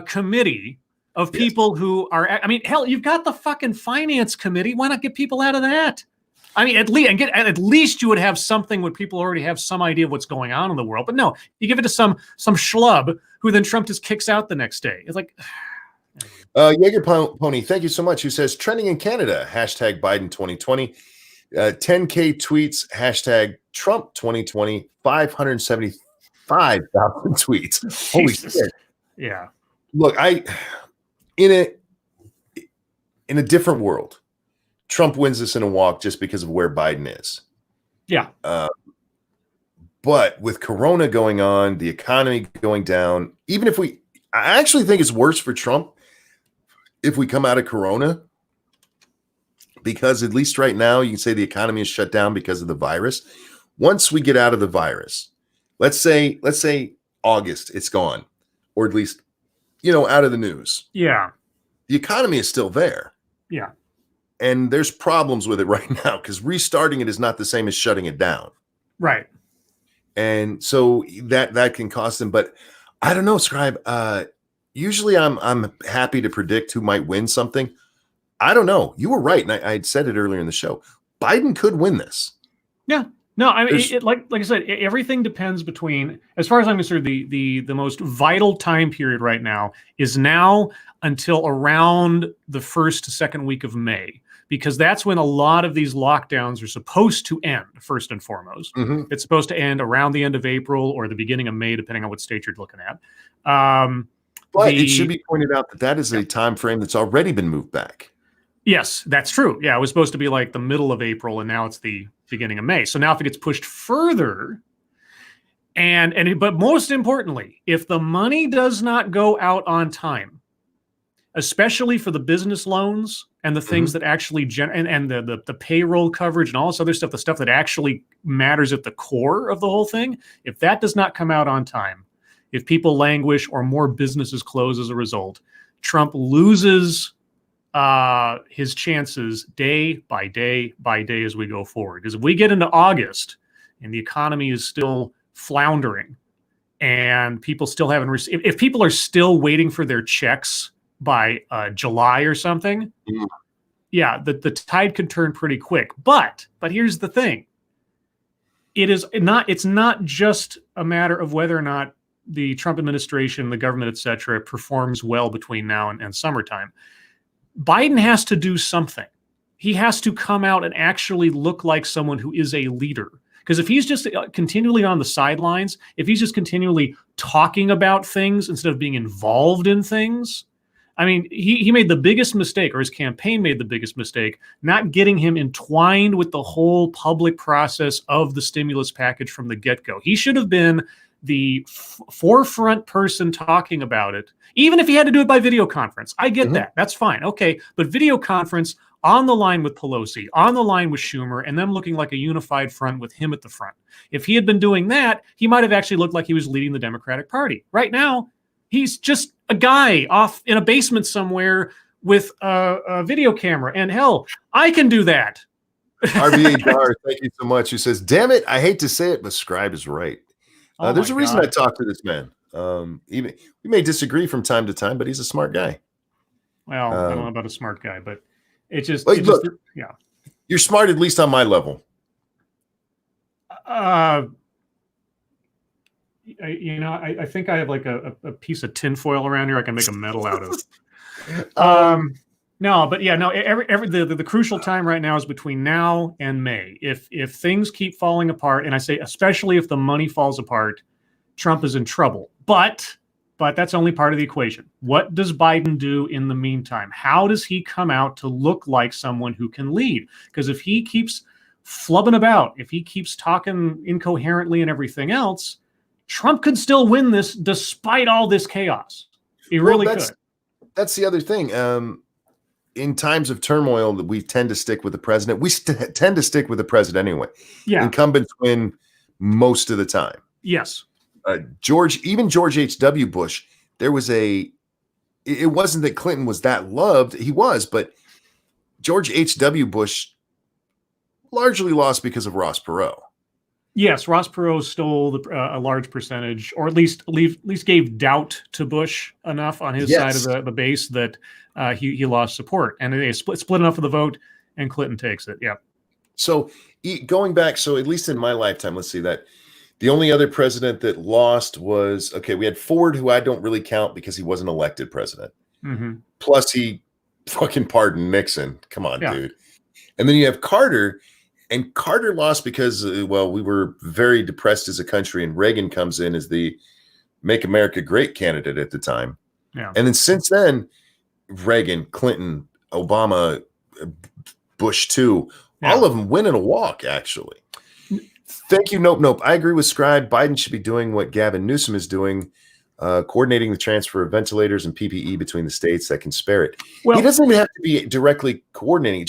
committee of people who are, I mean, hell, you've got the fucking finance committee. Why not get people out of that? I mean, at least you would have something where people already have some idea of what's going on in the world. But no, you give it to some schlub who then Trump just kicks out the next day. It's like, Jaeger Pony, thank you so much. Who says trending in Canada, hashtag Biden 2020, 10K tweets, hashtag Trump 2020, 575,000 tweets. Holy shit. Yeah. Look, in a different world, Trump wins this in a walk just because of where Biden is. Yeah. But with Corona going on, the economy going down, I actually think it's worse for Trump if we come out of Corona, because at least right now you can say the economy is shut down because of the virus. Once we get out of the virus, let's say August, it's gone, or at least, out of the news. Yeah. The economy is still there. Yeah. And there's problems with it right now because restarting it is not the same as shutting it down. Right. And so that can cost them. But I don't know, Scribe. Usually I'm happy to predict who might win something. I don't know. You were right. And I had said it earlier in the show. Biden could win this. Yeah. No, I mean, like I said, everything depends between, as far as I'm concerned, the most vital time period right now is now until around the first to second week of May, because that's when a lot of these lockdowns are supposed to end, first and foremost. It's supposed to end around the end of April or the beginning of May, depending on what state you're looking at. But it should be pointed out that is a time frame that's already been moved back. Yes, that's true. Yeah, it was supposed to be like the middle of April, and now it's the beginning of May. So now if it gets pushed further, but most importantly, if the money does not go out on time, especially for the business loans and the things that actually and the payroll coverage and all this other stuff, the stuff that actually matters at the core of the whole thing, if that does not come out on time, if people languish or more businesses close as a result, Trump loses his chances day by day by day as we go forward. Because if we get into August and the economy is still floundering and people still haven't received, if people are still waiting for their checks by July or something, the tide could turn pretty quick. But here's the thing. It's not just a matter of whether or not the Trump administration, the government, et cetera, performs well between now and summertime. Biden has to do something. He has to come out and actually look like someone who is a leader. Because if he's just continually on the sidelines, if he's just continually talking about things instead of being involved in things, I mean, he made the biggest mistake, or his campaign made the biggest mistake, not getting him entwined with the whole public process of the stimulus package from the get-go. He should have been the forefront person talking about it, even if he had to do it by video conference. I get that. That's fine. Okay. But video conference on the line with Pelosi, on the line with Schumer, and them looking like a unified front with him at the front. If he had been doing that, he might have actually looked like he was leading the Democratic Party. Right now, he's just a guy off in a basement somewhere with a video camera. And hell, I can do that. RBA Dar, thank you so much. Who says, damn it, I hate to say it, but Scribe is right. There's a reason I talk to this man. Even we may disagree from time to time, but he's a smart guy. Well, I don't know about a smart guy, but it's just, look, yeah. You're smart, at least on my level. I think I have like a piece of tinfoil around here I can make a medal out of. No, but yeah, no. The crucial time right now is between now and May. If things keep falling apart, and I say especially if the money falls apart, Trump is in trouble. But that's only part of the equation. What does Biden do in the meantime? How does he come out to look like someone who can lead? Because if he keeps flubbing about, if he keeps talking incoherently and everything else, Trump could still win this despite all this chaos. He really could. That's the other thing. In times of turmoil, we tend to stick with the president. We tend to stick with the president anyway. Yeah. Incumbents win most of the time. Yes. George H.W. Bush, it wasn't that Clinton was that loved. He was, but George H.W. Bush largely lost because of Ross Perot. Yes, Ross Perot stole a large percentage, or at least gave doubt to Bush enough on his side of the base that he lost support, and they split enough of the vote, and Clinton takes it. Yeah. So going back, at least in my lifetime, let's see that the only other president that lost was we had Ford, who I don't really count because he wasn't elected president. Mm-hmm. Plus, he fucking pardoned Nixon. Come on, dude. And then you have Carter. And Carter lost because, we were very depressed as a country, and Reagan comes in as the Make America Great candidate at the time. Yeah. And then since then, Reagan, Clinton, Obama, Bush too, all of them win in a walk, actually. Thank you. Nope. I agree with Scribe. Biden should be doing what Gavin Newsom is doing, coordinating the transfer of ventilators and PPE between the states that can spare it. Well, he doesn't even have to be directly coordinating.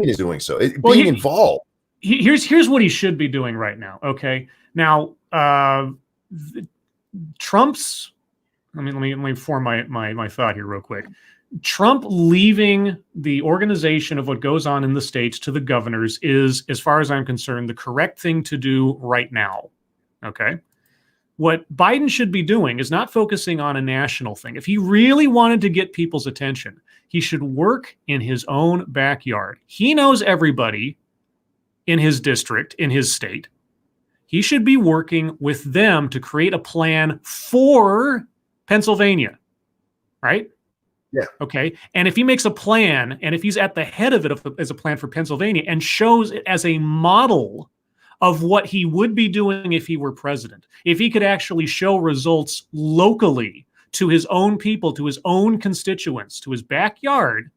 Is doing so. Being involved. Here's what he should be doing right now. Okay. Now, Trump's. Let me form my thought here real quick. Trump leaving the organization of what goes on in the states to the governors is, as far as I'm concerned, the correct thing to do right now. Okay. What Biden should be doing is not focusing on a national thing. If he really wanted to get people's attention, he should work in his own backyard. He knows everybody in his district, in his state. He should be working with them to create a plan for Pennsylvania, right? Yeah. Okay. And if he makes a plan, and if he's at the head of it as a plan for Pennsylvania and shows it as a model of what he would be doing if he were president, if he could actually show results locally to his own people, to his own constituents, to his backyard,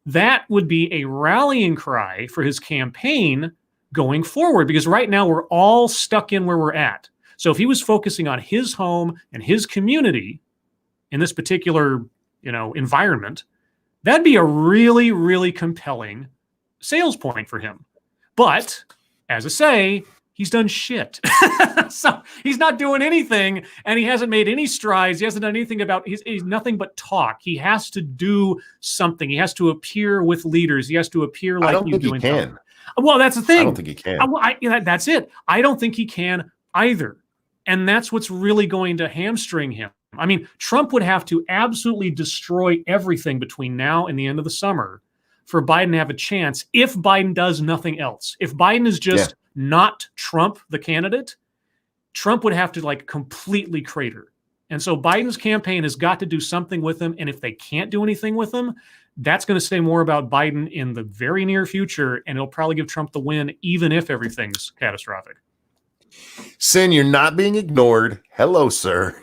that would be a rallying cry for his campaign going forward, because right now we're all stuck in where we're at. So if he was focusing on his home and his community in this particular, environment, that'd be a really, really compelling sales point for him. But as I say, he's done shit. So he's not doing anything, and he hasn't made any strides. He hasn't done anything he's nothing but talk. He has to do something. He has to appear with leaders. He has to appear like he's doing something. Well, that's the thing. I don't think he can. That's it. I don't think he can either. And that's what's really going to hamstring him. I mean, Trump would have to absolutely destroy everything between now and the end of the summer for Biden to have a chance, if Biden does nothing else. If Biden is just not Trump, the candidate, Trump would have to completely crater. And so Biden's campaign has got to do something with him. And if they can't do anything with him, that's going to say more about Biden in the very near future. And it'll probably give Trump the win, even if everything's catastrophic. Sin, you're not being ignored. Hello, sir.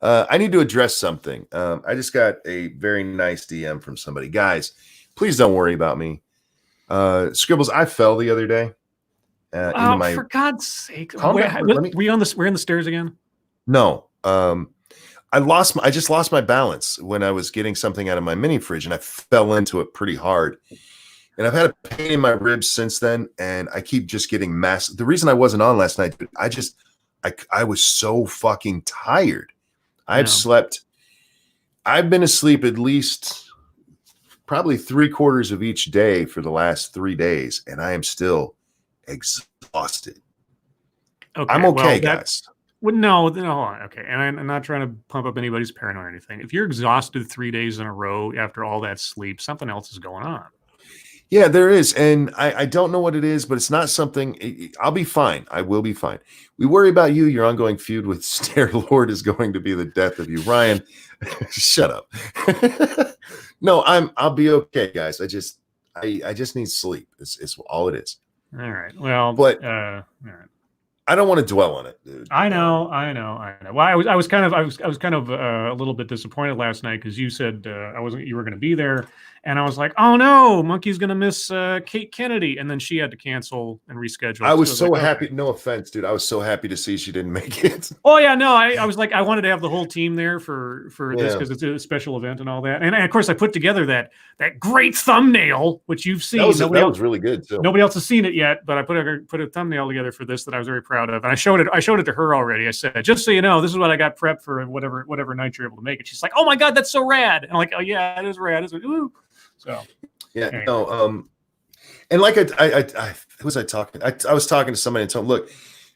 I need to address something. I just got a very nice DM from somebody. Guys, please don't worry about me. Scribbles, I fell the other day. Into my for God's sake! calm Wait, down. Let me. we're in the stairs again. No. I just lost my balance when I was getting something out of my mini fridge, and I fell into it pretty hard. And I've had a pain in my ribs since then, and I keep just getting massive. The reason I wasn't on last night, I was so fucking tired. I've been asleep at least probably 3/4 of each day for the last 3 days, and I am still exhausted. Okay, I'm okay, guys. Well, no, okay. And I'm not trying to pump up anybody's paranoia or anything. If you're exhausted 3 days in a row after all that sleep, something else is going on. Yeah, there is. And I don't know what it is, but it's not something. I'll be fine. I will be fine. We worry about you. Your ongoing feud with Stair Lord is going to be the death of you. Ryan, shut up. No, I'll be okay, guys. I just need sleep. It's all it is. All right. Well, but all right. I don't want to dwell on it, dude. I know. Well, I was kind of a little bit disappointed last night because you said you were going to be there, and I was like, oh no, Monkey's going to miss Kate Kennedy, and then she had to cancel and reschedule. I was so happy. Okay. No offense, dude. I was so happy to see she didn't make it. Oh yeah, no, I was like, I wanted to have the whole team there for this because it's a special event and all that, and of course I put together that great thumbnail which you've seen. That was really good too. Nobody else has seen it yet, but I put a thumbnail together for this that I was very proud of, and I showed it to her already. I said, just so you know, this is what I got prepped for whatever night you're able to make it. She's like, oh my God, that's so rad. And I'm like, oh yeah, it is rad. It's like, ooh. So yeah, anyway. No, and like who was I talking? I was talking to somebody and told them, look,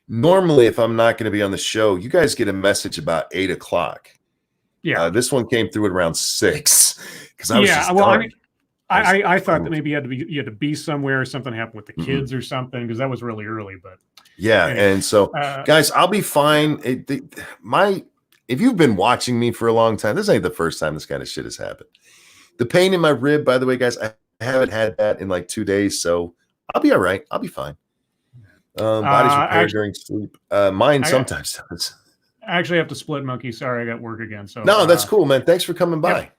normally if I'm not going to be on the show, you guys get a message about 8 o'clock. Yeah, this one came through at around 6 because I was just well, done. I mean, I thought that maybe you had to be somewhere, or something happened with the kids or something, because that was really early. But yeah, anyway, and so guys, I'll be fine. If you've been watching me for a long time, this ain't the first time this kind of shit has happened. The pain in my rib, by the way, guys, I haven't had that in like 2 days, so I'll be all right. I'll be fine. Body's repaired during sleep. Mine sometimes does. I actually have to split, Monkey. Sorry, I got work again. So no, that's cool, man. Thanks for coming by.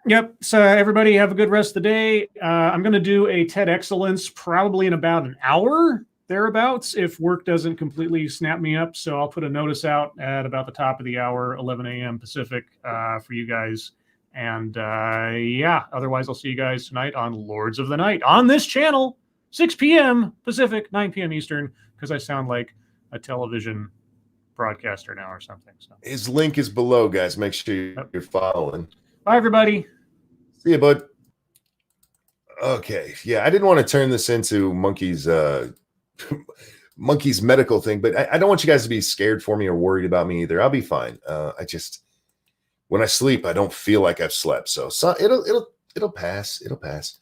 Yep. So everybody have a good rest of the day. I'm going to do a TED Excellence probably in about an hour, thereabouts, if work doesn't completely snap me up. So I'll put a notice out at about the top of the hour, 11 a.m. Pacific, for you guys. And yeah, otherwise I'll see you guys tonight on Lords of the Night on this channel, 6 p.m. Pacific, 9 p.m. Eastern, because I sound like a television broadcaster now or something. So his link is below, guys. Make sure you're following. Bye, everybody. See you, bud. Okay. Yeah, I didn't want to turn this into Monkey's medical thing, but I don't want you guys to be scared for me or worried about me either. I'll be fine. When I sleep, I don't feel like I've slept. So it'll pass. It'll pass.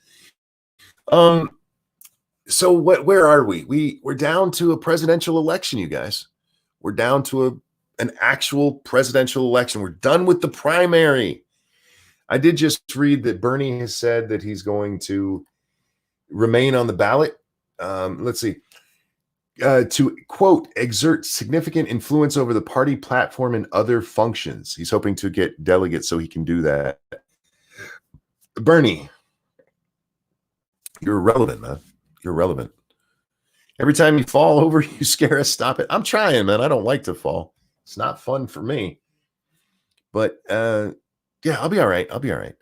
So where are we? We're down to a presidential election, you guys. We're down to an actual presidential election. We're done with the primary. I did just read that Bernie has said that he's going to remain on the ballot. Let's see. To quote, exert significant influence over the party platform and other functions. He's hoping to get delegates so he can do that. Bernie, you're irrelevant, man. You're irrelevant. Every time you fall over, you scare us. Stop it. I'm trying, man. I don't like to fall. It's not fun for me. But yeah, I'll be all right. I'll be all right.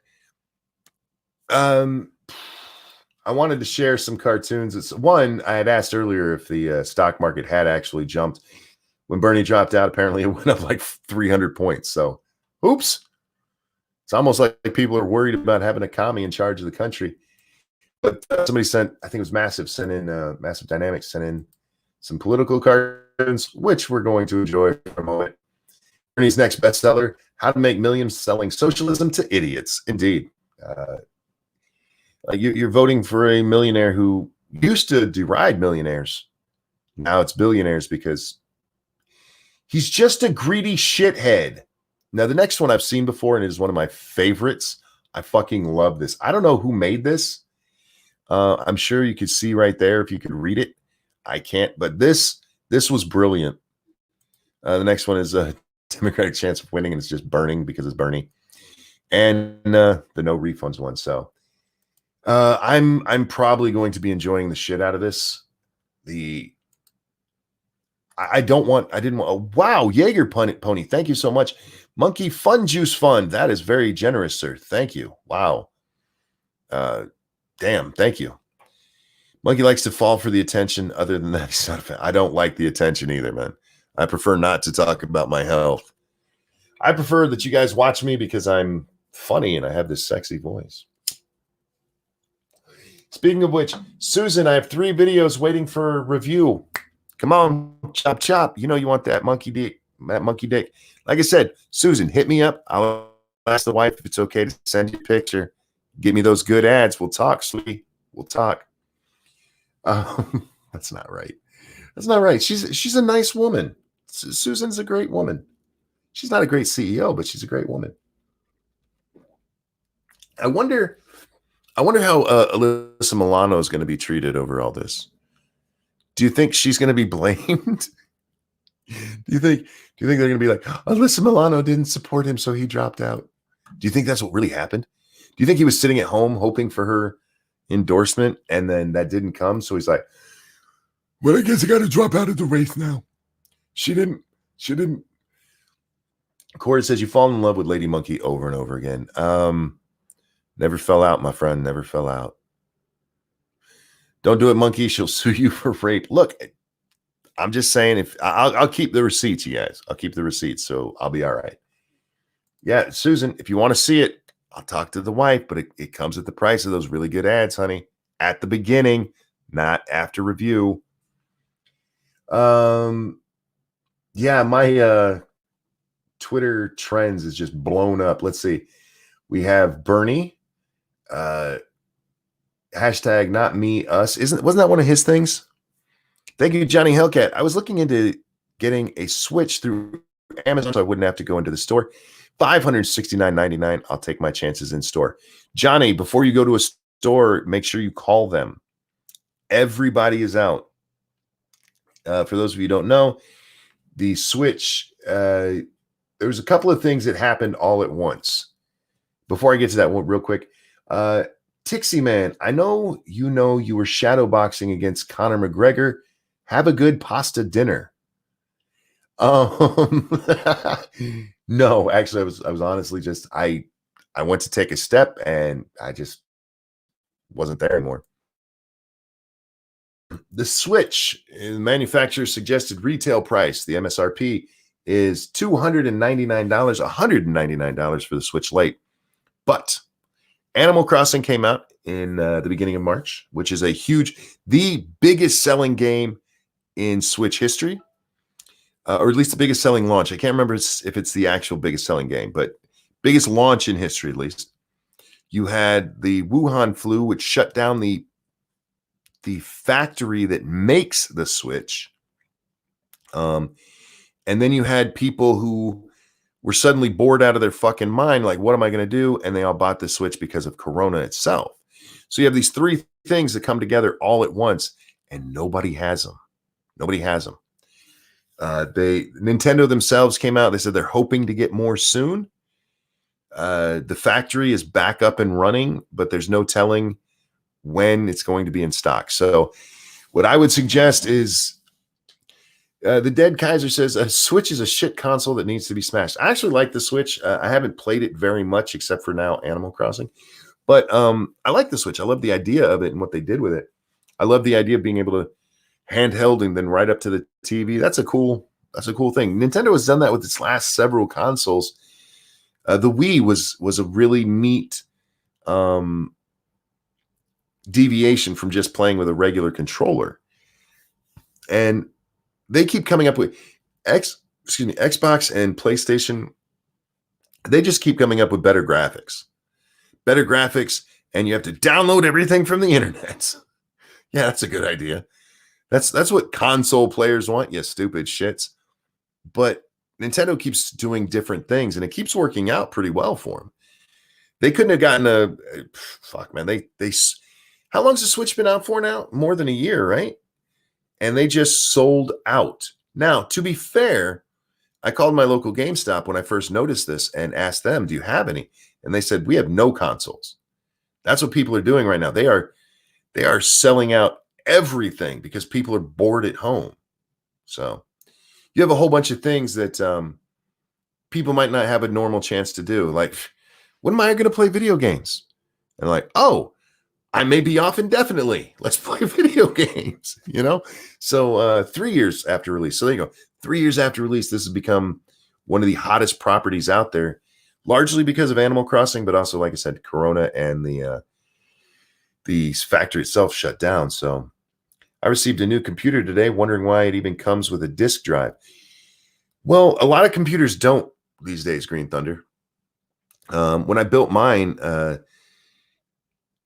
I wanted to share some cartoons. It's one I had asked earlier if the stock market had actually jumped. When Bernie dropped out, apparently it went up like 300 points. So, oops. It's almost like people are worried about having a commie in charge of the country. But somebody sent, I think it was Massive Dynamics sent in some political cartoons, which we're going to enjoy for a moment. Bernie's next bestseller, How to Make Millions Selling Socialism to Idiots. Indeed. You're voting for a millionaire who used to deride millionaires. Now it's billionaires because he's just a greedy shithead. Now, the next one I've seen before, and it is one of my favorites. I fucking love this. I don't know who made this. I'm sure you could see right there if you could read it. I can't, but this was brilliant. The next one is Democratic chance of winning, and it's just burning because it's Bernie. And the no refunds one. So I'm probably going to be enjoying the shit out of this. I didn't want, oh, wow, Jaeger Pony. Thank you so much. Monkey Fun Juice Fund. That is very generous, sir. Thank you. Wow. Damn. Thank you. Monkey likes to fall for the attention. Other than that, he's not a fan. I don't like the attention either, man. I prefer not to talk about my health. I prefer that you guys watch me because I'm funny and I have this sexy voice. Speaking of which, Susan, I have 3 videos waiting for review. Come on, chop, chop. You know you want that monkey dick. Like I said, Susan, hit me up. I'll ask the wife if it's okay to send you a picture. Give me those good ads. We'll talk, sweetie. We'll talk. That's not right. That's not right. She's a nice woman. Susan's a great woman. She's not a great CEO, but she's a great woman. I wonder how Alyssa Milano is going to be treated over all this. Do you think she's going to be blamed? Do you think they're going to be like, Alyssa Milano didn't support him, so he dropped out? Do you think that's what really happened? Do you think he was sitting at home hoping for her endorsement and then that didn't come? So he's like, well, I guess I got to drop out of the race now. She didn't. Corey says you fall in love with Lady Monkey over and over again. Never fell out, my friend. Never fell out. Don't do it, Monkey. She'll sue you for rape. Look, I'm just saying, if I'll keep the receipts, you guys. I'll keep the receipts, so I'll be all right. Yeah, Susan, if you want to see it, I'll talk to the wife, but it comes at the price of those really good ads, honey. At the beginning, not after review. Yeah, my Twitter trends is just blown up. Let's see. We have Bernie. Hashtag not me, us. Wasn't that one of his things? Thank you, Johnny Hellcat. I was looking into getting a Switch through Amazon so I wouldn't have to go into the store. $569.99. I'll take my chances in store. Johnny, before you go to a store, make sure you call them. Everybody is out. For those of you who don't know, the Switch, there was a couple of things that happened all at once. Before I get to that one real quick, Tixie Man, I know you were shadowboxing against Conor McGregor. Have a good pasta dinner. No, actually, I was honestly just I went to take a step and I just wasn't there anymore. The Switch, manufacturer suggested retail price, the MSRP is $299, $199 for the Switch Lite. But Animal Crossing came out in the beginning of March, which is the biggest selling game in Switch history, or at least the biggest selling launch. I can't remember if it's the actual biggest selling game, but biggest launch in history, at least. You had the Wuhan flu, which shut down the factory that makes the Switch. And then you had people who were suddenly bored out of their fucking mind, like, what am I going to do? And they all bought the Switch because of Corona itself. So you have these 3 things that come together all at once, and nobody has them. Nintendo themselves came out. They said they're hoping to get more soon. The factory is back up and running, but there's no telling when it's going to be in stock. So what I would suggest is, the Dead Kaiser says a Switch is a shit console that needs to be smashed. I actually like the Switch. I haven't played it very much except for now Animal Crossing, but I like the Switch. I love the idea of it and what they did with it. I love the idea of being able to handheld and then right up to the TV. That's a cool thing. Nintendo has done that with its last several consoles. The Wii was a really neat deviation from just playing with a regular controller, and they keep coming up with Xbox and PlayStation. They just keep coming up with better graphics, and you have to download everything from the internet. Yeah, that's a good idea. That's what console players want, you stupid shits. But Nintendo keeps doing different things, and it keeps working out pretty well for them. They couldn't have gotten fuck, man. They how long's the Switch been out for now? More than a year, right? And they just sold out. Now, to be fair, I called my local GameStop when I first noticed this and asked them, "Do you have any?" And they said, "We have no consoles." That's what people are doing right now. They are selling out everything because people are bored at home. So you have a whole bunch of things that people might not have a normal chance to do. Like, when am I going to play video games? And like, oh, I may be off indefinitely. Let's play video games, So 3 years after release. So there you go. 3 years after release, this has become one of the hottest properties out there, largely because of Animal Crossing, but also, like I said, Corona and the factory itself shut down. So I received a new computer today, wondering why it even comes with a disk drive. Well, a lot of computers don't these days, Green Thunder. When I built mine,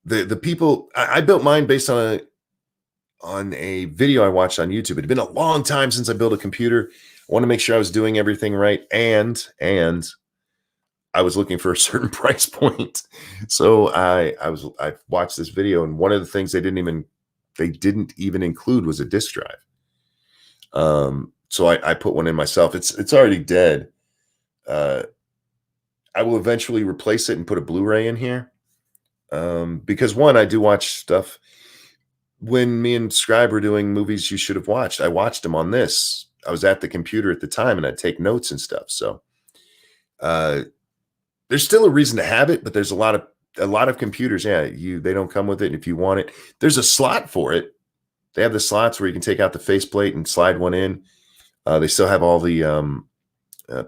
the people I built mine based on a video I watched on YouTube. It had been a long time since I built a computer. I want to make sure I was doing everything right, and I was looking for a certain price point. So I watched this video, and one of the things they didn't even include was a disk drive. So I put one in myself. It's already dead. I will eventually replace it and put a Blu-ray in here. Because one, I do watch stuff. When me and Scribe were doing movies you should have watched, I watched them on this. I was at the computer at the time and I'd take notes and stuff. So there's still a reason to have it, but there's a lot of computers. Yeah, they don't come with it. And if you want it, there's a slot for it. They have the slots where you can take out the faceplate and slide one in. They still have all the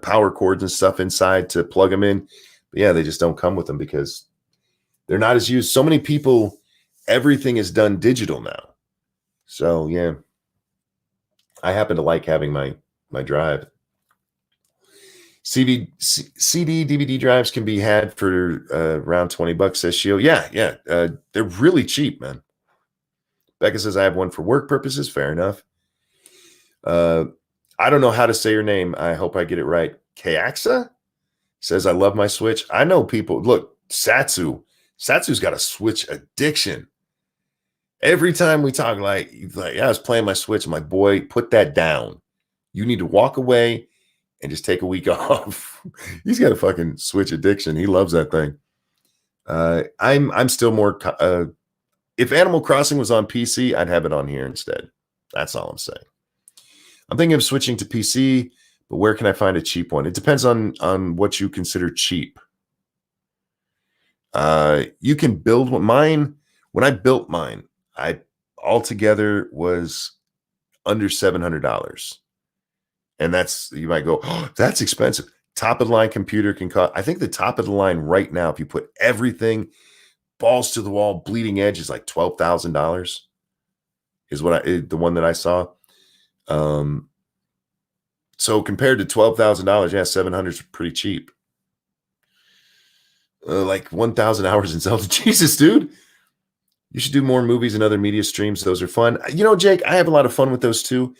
power cords and stuff inside to plug them in. But yeah, they just don't come with them because they're not as used. So many people, everything is done digital now. So yeah, I happen to like having my drive. CD, DVD drives can be had for around $20, says Shio. Yeah. They're really cheap, man. Becca says, I have one for work purposes. Fair enough. I don't know how to say your name. I hope I get it right. Kayaxa says, I love my Switch. I know people. Look, Satsu. Satsu's got a Switch addiction. Every time we talk, yeah, I was playing my Switch. My boy, put that down. You need to walk away and just take a week off. He's got a fucking Switch addiction. He loves that thing. I'm still more. If Animal Crossing was on PC, I'd have it on here instead. That's all I'm saying. I'm thinking of switching to PC, but where can I find a cheap one? It depends on what you consider cheap. You can build mine. When I built mine, I altogether was under $700. And you might go, oh, that's expensive. Top of the line computer can cost, I think the top of the line right now, if you put everything balls to the wall, bleeding edge, is like $12,000 is the one that I saw. So compared to $12,000, yeah, $700 is pretty cheap. Like 1,000 hours in Zelda. Jesus, dude. You should do more movies and other media streams. Those are fun. Jake, I have a lot of fun with those too.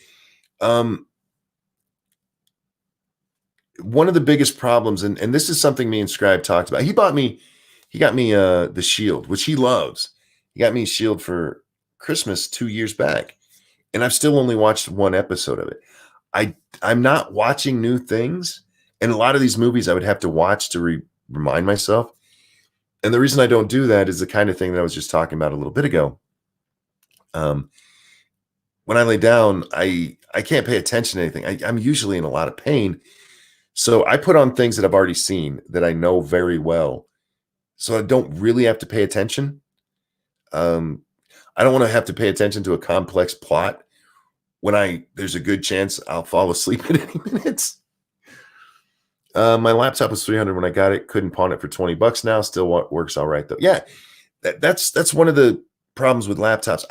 One of the biggest problems, and this is something me and Scribe talked about. He got me the Shield, which he loves. He got me Shield for Christmas 2 years back, and I've still only watched one episode of it. I'm not watching new things, and a lot of these movies I would have to watch to remind myself. And the reason I don't do that is the kind of thing that I was just talking about a little bit ago. When I lay down, I can't pay attention to anything. I'm usually in a lot of pain. So I put on things that I've already seen that I know very well. So I don't really have to pay attention. I don't want to have to pay attention to a complex plot when there's a good chance I'll fall asleep in any minutes. My laptop was $300 when I got it. Couldn't pawn it for $20 now. Still works all right though. Yeah, that's one of the problems with laptops.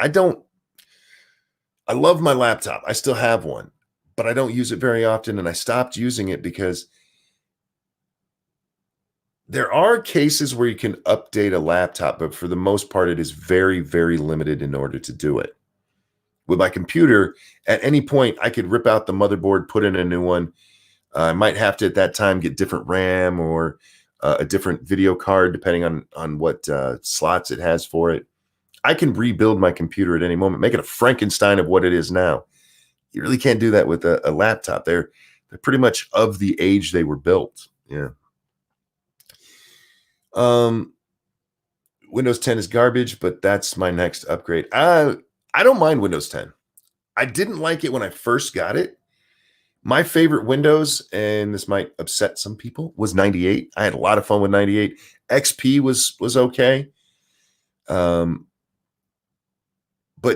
I love my laptop. I still have one, but I don't use it very often, and I stopped using it because there are cases where you can update a laptop, but for the most part, it is very, very limited in order to do it. With my computer, at any point, I could rip out the motherboard, put in a new one. I might have to, at that time, get different RAM or a different video card, depending on what slots it has for it. I can rebuild my computer at any moment, make it a Frankenstein of what it is now. You really can't do that with a laptop. They're They're pretty much of the age they were built. Yeah. Windows 10 is garbage, but that's my next upgrade. I don't mind Windows 10. I didn't like it when I first got it. My favorite Windows, and this might upset some people, was 98. I had a lot of fun with 98. XP was okay. But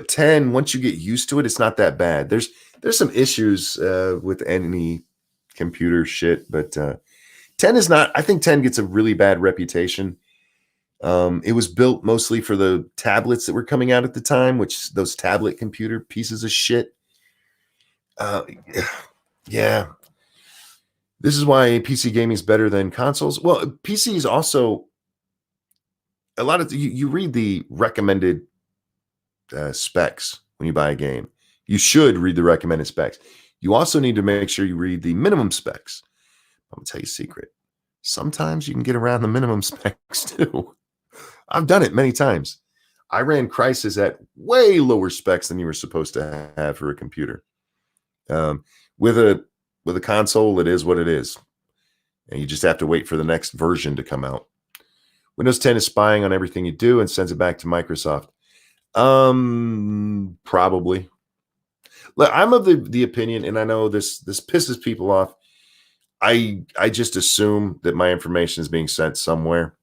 10, once you get used to it, it's not that bad. There's some issues with any computer shit, but 10 is not. I think 10 gets a really bad reputation. It was built mostly for the tablets that were coming out at the time, which those tablet computer pieces of shit. Yeah. This is why PC gaming is better than consoles. Well, PC is also a lot of you read the recommended specs when you buy a game. You should read the recommended specs. You also need to make sure you read the minimum specs. I'm gonna tell you a secret. Sometimes you can get around the minimum specs too. I've done it many times. I ran Crysis at way lower specs than you were supposed to have for a computer. With a console, it is what it is, and you just have to wait for the next version to come out. Windows 10 is spying on everything you do and sends it back to Microsoft. Probably. Look, I'm of the opinion, and I know this pisses people off. I just assume that my information is being sent somewhere,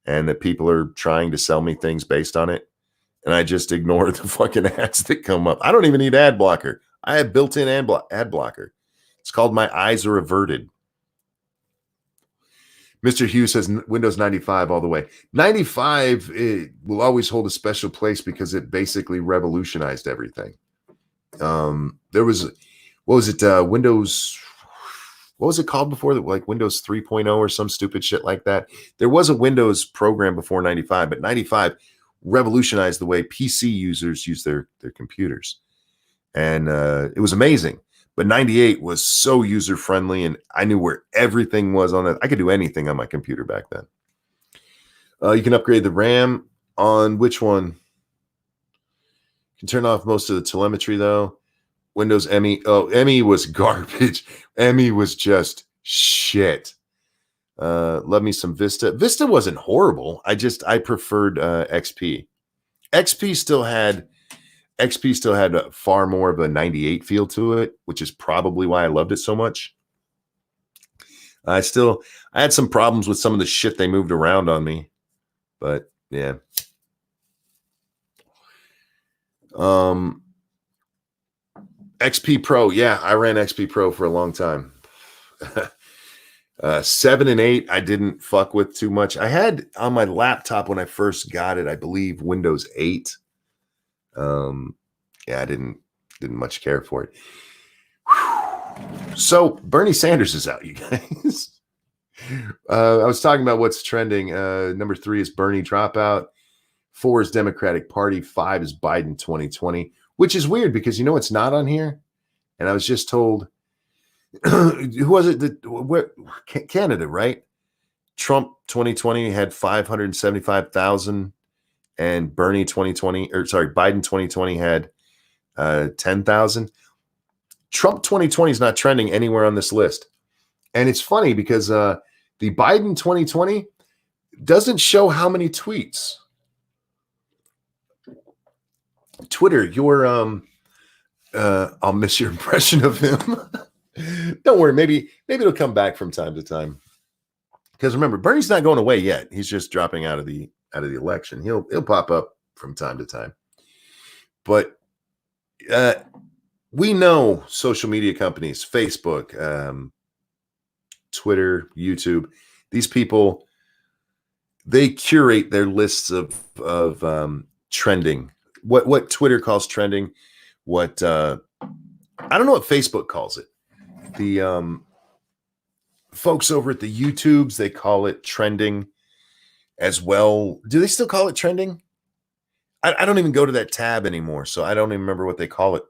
and that people are trying to sell me things based on it, and I just ignore the fucking ads that come up. I don't even need ad blocker. I have built-in ad blocker. It's called My Eyes Are Averted. Mr. Hughes says Windows 95 all the way. 95 will always hold a special place because it basically revolutionized everything. There was, what was it? Windows, what was it called before that? Like Windows 3.0 or some stupid shit like that. There was a Windows program before 95, but 95 revolutionized the way PC users use their computers. And it was amazing. But 98 was so user-friendly, and I knew where everything was on it. I could do anything on my computer back then. You can upgrade the RAM on which one? You can turn off most of the telemetry, though. Windows ME. Oh, ME was garbage. ME was just shit. Love me some Vista. Vista wasn't horrible. I preferred XP. XP still had far more of a 98 feel to it, which is probably why I loved it so much. I had some problems with some of the shit they moved around on me, but yeah. XP Pro. Yeah, I ran XP Pro for a long time. 7 and 8, I didn't fuck with too much. I had on my laptop when I first got it, I believe Windows 8. Yeah, I didn't much care for it. Whew. So Bernie Sanders is out, you guys. I was talking about what's trending. Number 3 is Bernie dropout. 4 is Democratic Party. 5 is Biden 2020, which is weird because you know it's not on here. And I was just told, who was it? Canada, right? Trump 2020 had 575,000. And Biden 2020 had 10,000. Trump 2020 is not trending anywhere on this list. And it's funny because the Biden 2020 doesn't show how many tweets. Twitter, I'll miss your impression of him. Don't worry, maybe it'll come back from time to time. Because remember, Bernie's not going away yet. He's just dropping out of the election. He'll pop up from time to time. But we know social media companies, Facebook, Twitter, YouTube, these people, they curate their lists of trending. What Twitter calls trending, what I don't know what Facebook calls it. The folks over at the YouTubes, they call it trending as well. Do they still call it trending? I don't even go to that tab anymore, so I don't even remember what they call it.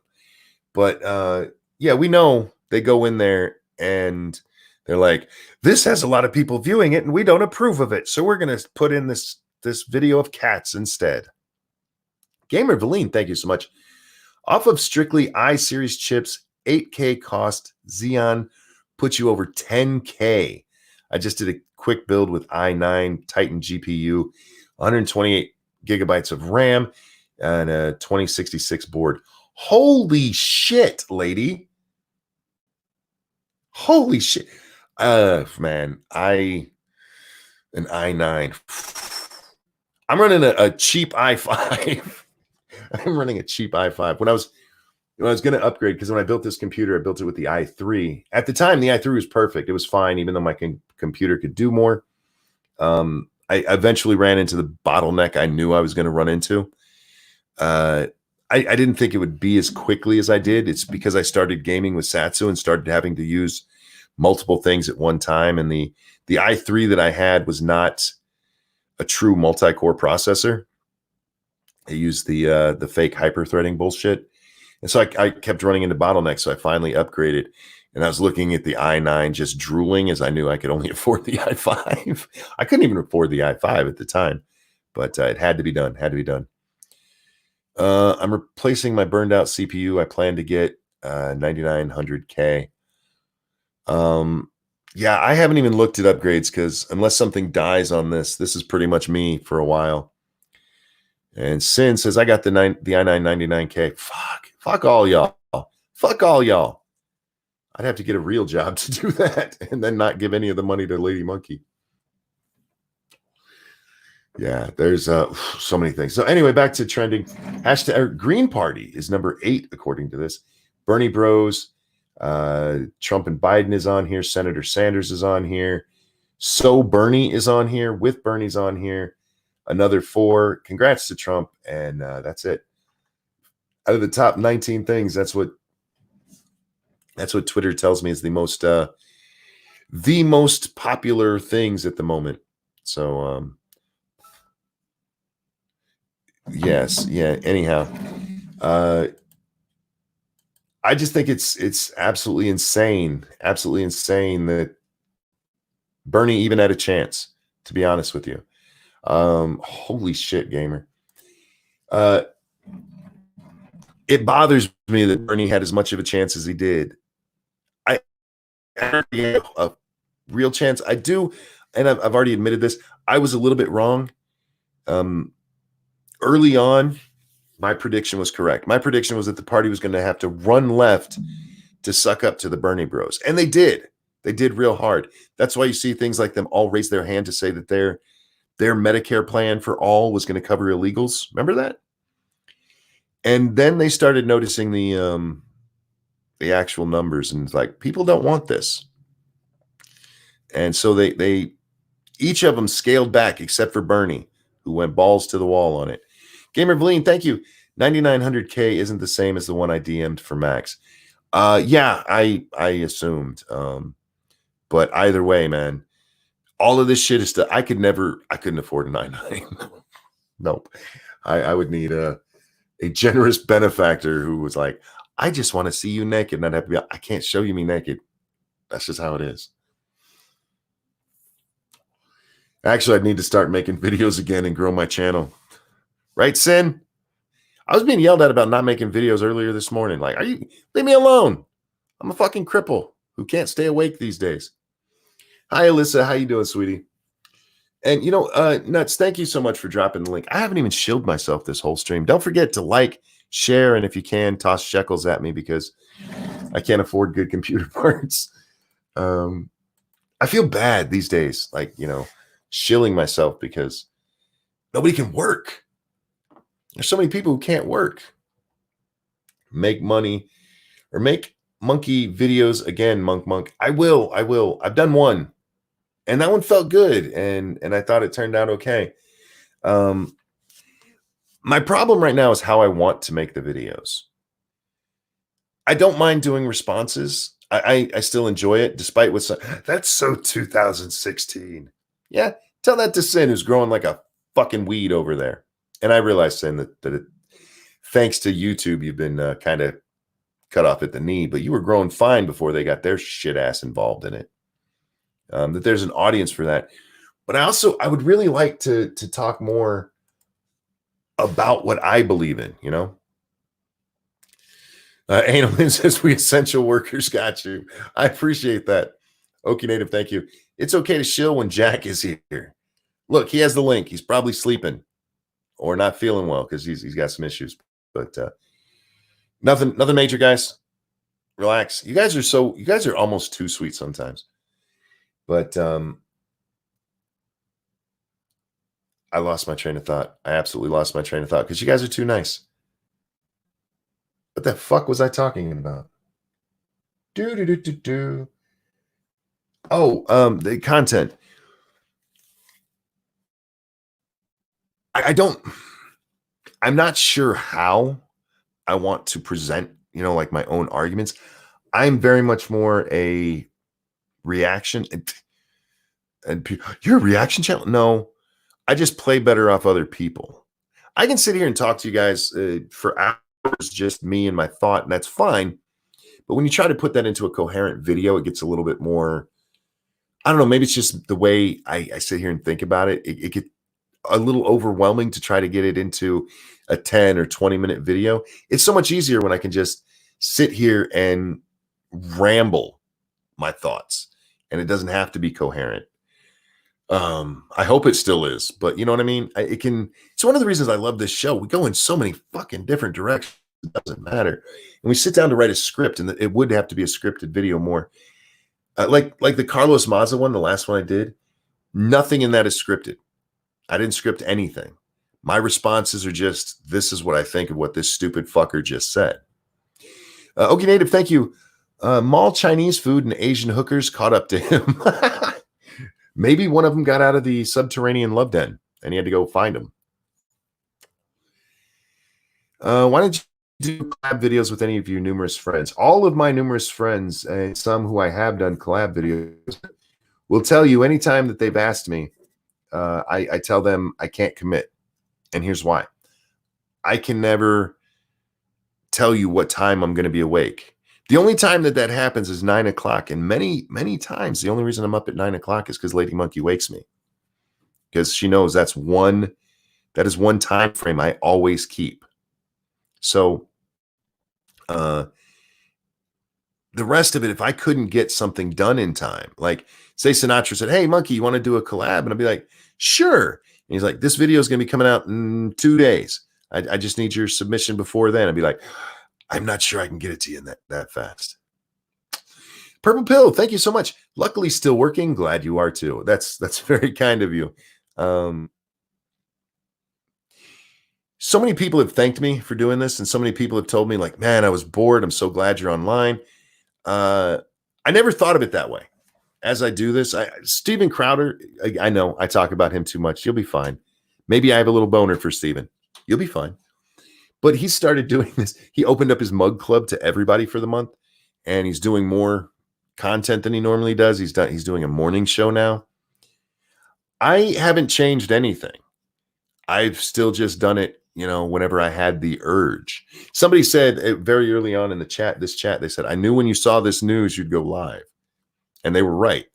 But yeah, we know they go in there and they're like, this has a lot of people viewing it and we don't approve of it, so we're going to put in this video of cats instead. Gamer Valine, thank you so much. Off of strictly i-series chips, 8K cost Xeon puts you over 10K. I just did a quick build with i9 Titan GPU, 128 gigabytes of RAM, and a 2066 board. Holy shit, lady. Holy shit. Man, an i9. I'm running a cheap i5. I'm running a cheap i5. When I was going to upgrade, because when I built this computer, I built it with the i3. At the time, the i3 was perfect. It was fine, even though my computer could do more. I eventually ran into the bottleneck I knew I was going to run into. I didn't think it would be as quickly as I did. It's because I started gaming with Satsu and started having to use multiple things at one time. And the i3 that I had was not a true multi-core processor. I used the fake hyper-threading bullshit. And so I kept running into bottlenecks. So I finally upgraded. And I was looking at the i9 just drooling, as I knew I could only afford the i5. I couldn't even afford the i5 at the time. But it had to be done. I'm replacing my burned out CPU. I plan to get 9900K. Yeah, I haven't even looked at upgrades because unless something dies on this is pretty much me for a while. And Sin says, I got the i9 99K. Fuck all y'all. Fuck all y'all. I'd have to get a real job to do that and then not give any of the money to Lady Monkey. Yeah, there's so many things. So anyway, back to trending. Hashtag Green Party is number 8, according to this. Bernie Bros, Trump and Biden is on here. Senator Sanders is on here. So Bernie is on here. With Bernie's on here. Another 4. Congrats to Trump. And that's it. Out of the top 19 things, that's what Twitter tells me is the most popular things at the moment. So yes, yeah. Anyhow, I just think it's absolutely insane that Bernie even had a chance, to be honest with you. Holy shit, gamer. It bothers me that Bernie had as much of a chance as he did. I have a real chance. I do, and I've already admitted this. I was a little bit wrong. Early on, my prediction was correct. My prediction was that the party was going to have to run left to suck up to the Bernie Bros. And they did. They did real hard. That's why you see things like them all raise their hand to say that their Medicare plan for all was going to cover illegals. Remember that? And then they started noticing the actual numbers, and it's like, people don't want this. And so they each of them scaled back except for Bernie, who went balls to the wall on it. Gamer Vleen, thank you. 9900K isn't the same as the one I DM'd for Max. Yeah, I assumed. But either way, man, all of this shit is I couldn't afford a 99. Nope. I would need a generous benefactor who was like, I just want to see you naked. And I'd have to be, I can't show you me naked. That's just how it is. Actually, I'd need to start making videos again and grow my channel. Right, Sin? I was being yelled at about not making videos earlier this morning. Like, leave me alone. I'm a fucking cripple who can't stay awake these days. Hi, Alyssa. How you doing, sweetie? And, Nuts, thank you so much for dropping the link. I haven't even shilled myself this whole stream. Don't forget to like, share, and if you can, toss shekels at me because I can't afford good computer parts. I feel bad these days, shilling myself because nobody can work. There's so many people who can't work, make money, or make monkey videos again. Monk. I will. I've done one, and that one felt good, and I thought it turned out okay. My problem right now is how I want to make the videos. I don't mind doing responses. I still enjoy it, despite what's that's so 2016. Yeah, tell that to Sin, who's growing like a fucking weed over there. And I realize, Sin, that thanks to YouTube, you've been kind of cut off at the knee, but you were growing fine before they got their shit ass involved in it. That there's an audience for that. But I would really like to talk more about what I believe in, Analin says we essential workers got you. I appreciate that. Okay, Native, thank you. It's okay to shill when Jack is here. Look, he has the link. He's probably sleeping or not feeling well because he's got some issues. But nothing major, guys. Relax. You guys are almost too sweet sometimes. But I lost my train of thought. I absolutely lost my train of thought because you guys are too nice. What the fuck was I talking about? Oh, the content. I'm not sure how I want to present, like my own arguments. I'm very much more a reaction. And you're a reaction channel? No, I just play better off other people. I can sit here and talk to you guys for hours, just me and my thought, and that's fine. But when you try to put that into a coherent video, it gets a little bit more, I don't know, maybe it's just the way I sit here and think about it. It gets a little overwhelming to try to get it into a 10 or 20-minute video. It's so much easier when I can just sit here and ramble my thoughts, and it doesn't have to be coherent. I hope it still is, but you know what I mean? It's one of the reasons I love this show. We go in so many fucking different directions. It doesn't matter. And we sit down to write a script, and it would have to be a scripted video more. Like the Carlos Maza one, the last one I did, nothing in that is scripted. I didn't script anything. My responses are just, this is what I think of what this stupid fucker just said. Okay, Native, thank you. Mall Chinese food and Asian hookers caught up to him. Maybe one of them got out of the subterranean love den and he had to go find him. Why don't you do collab videos with any of your numerous friends? All of my numerous friends, and some who I have done collab videos, will tell you anytime that they've asked me, I tell them I can't commit. And here's why. I can never tell you what time I'm going to be awake. The only time that happens is 9 o'clock. And many, many times, the only reason I'm up at 9 o'clock is because Lady Monkey wakes me. Because she knows that is one time frame I always keep. So the rest of it, if I couldn't get something done in time, like say Sinatra said, hey, Monkey, you want to do a collab? And I'd be like, sure. And he's like, this video is going to be coming out in 2 days. I just need your submission before then. I'd be like, I'm not sure I can get it to you in that fast. Purple Pill, thank you so much. Luckily still working. Glad you are too. That's very kind of you. So many people have thanked me for doing this, and so many people have told me, like, man, I was bored. I'm so glad you're online. I never thought of it that way. As I do this, Steven Crowder, I know I talk about him too much. You'll be fine. Maybe I have a little boner for Steven. You'll be fine. But he started doing this. He opened up his mug club to everybody for the month, and he's doing more content than he normally does. He's doing a morning show now. I haven't changed anything. I've still just done it, whenever I had the urge. Somebody said very early on in this chat, they said, I knew when you saw this news, you'd go live. And they were right.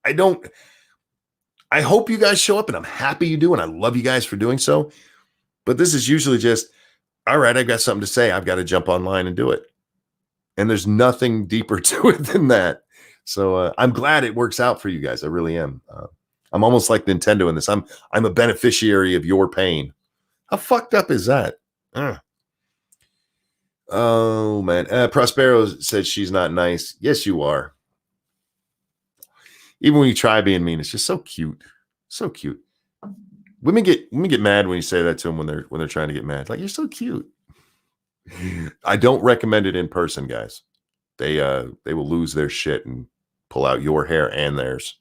I hope you guys show up, and I'm happy you do, and I love you guys for doing so. But this is usually just, all right, I've got something to say. I've got to jump online and do it. And there's nothing deeper to it than that. So I'm glad it works out for you guys. I really am. I'm almost like Nintendo in this. I'm a beneficiary of your pain. How fucked up is that? Oh, man. Prospero says she's not nice. Yes, you are. Even when you try being mean, it's just so cute. So cute. Women get mad when you say that to them when they're trying to get mad. Like, you're so cute. I don't recommend it in person, guys. They will lose their shit and pull out your hair and theirs.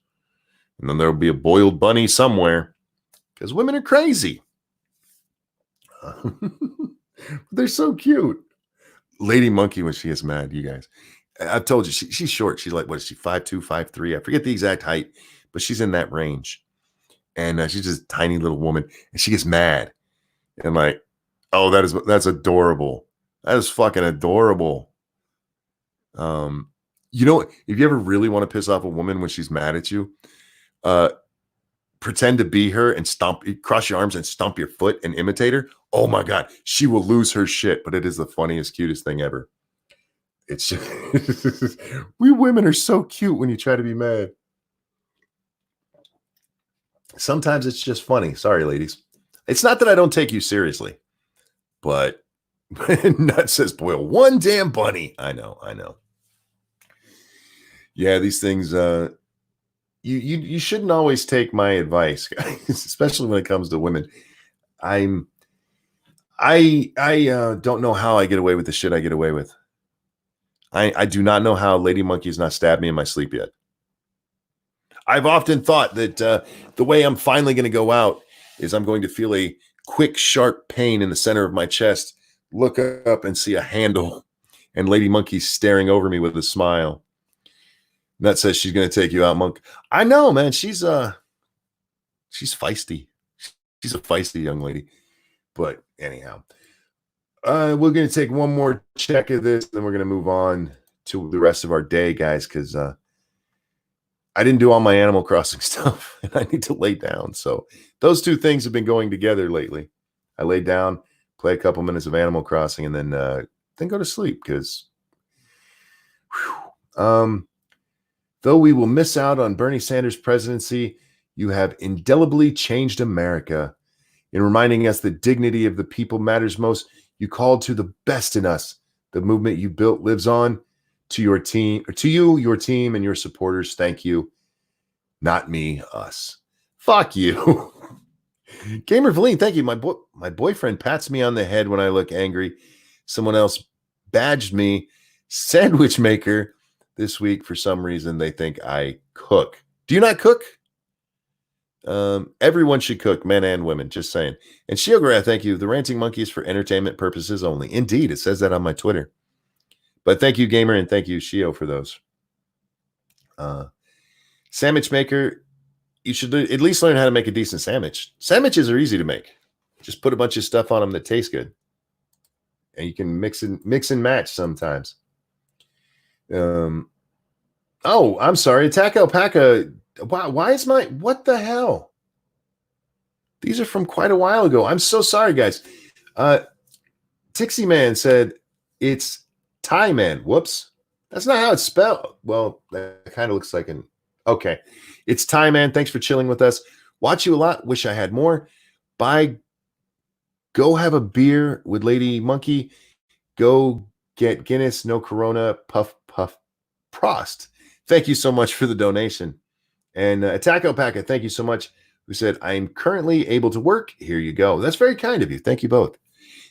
And then there'll be a boiled bunny somewhere because women are crazy. They're so cute. Lady Monkey, when she gets mad, you guys. I've told you, she's short. She's like, what is she, 5'2", 5'3"? I forget the exact height, but she's in that range. And she's just a tiny little woman. And she gets mad. And like, oh, that's adorable. That is fucking adorable. If you ever really want to piss off a woman when she's mad at you, pretend to be her and cross your arms and stomp your foot and imitate her. Oh my God, she will lose her shit. But it is the funniest, cutest thing ever. It's just, we women are so cute when you try to be mad. Sometimes it's just funny. Sorry, ladies. It's not that I don't take you seriously, but Nut says, boil one damn bunny. I know. Yeah, these things, you shouldn't always take my advice, guys, especially when it comes to women. I don't know how I get away with the shit I get away with. I do not know how Lady Monkey has not stabbed me in my sleep yet. I've often thought that the way I'm finally going to go out is I'm going to feel a quick, sharp pain in the center of my chest, look up and see a handle, and Lady Monkey's staring over me with a smile. Nut says she's going to take you out, Monk. I know, man. She's feisty. She's a feisty young lady. But anyhow, we're going to take one more check of this, then we're going to move on to the rest of our day, guys, because I didn't do all my Animal Crossing stuff, and I need to lay down. So those two things have been going together lately. I lay down, play a couple minutes of Animal Crossing, and then go to sleep because though we will miss out on Bernie Sanders' presidency, you have indelibly changed America. In reminding us the dignity of the people matters most, you called to the best in us. The movement you built lives on. To your team, or to you, your team, and your supporters, thank you. Not me, us. Fuck you. Gamer Valine, thank you. My boyfriend pats me on the head when I look angry. Someone else badged me sandwich maker this week. For some reason, they think I cook. Do you not cook? Everyone should cook, men and women, just saying. And Shiogara, thank you. The Ranting Monkey is for entertainment purposes only. Indeed, it says that on my Twitter. But thank you, Gamer, and thank you, Shio, for those. Sandwich maker, you should at least learn how to make a decent sandwich. Sandwiches are easy to make. Just put a bunch of stuff on them that tastes good. And you can mix and match sometimes. Oh, I'm sorry. Attack Alpaca. Why is what the hell? These are from quite a while ago. I'm so sorry, guys. Tixie Man said it's Thai Man. Whoops. That's not how it's spelled. Well, that kind of looks like an... Okay. It's Thai Man. Thanks for chilling with us. Watch you a lot. Wish I had more. Bye. Go have a beer with Lady Monkey. Go get Guinness. No Corona. Puff, puff, Prost. Thank you so much for the donation. And Attack Alpaca, thank you so much, who said, I am currently able to work. Here you go. That's very kind of you. Thank you both.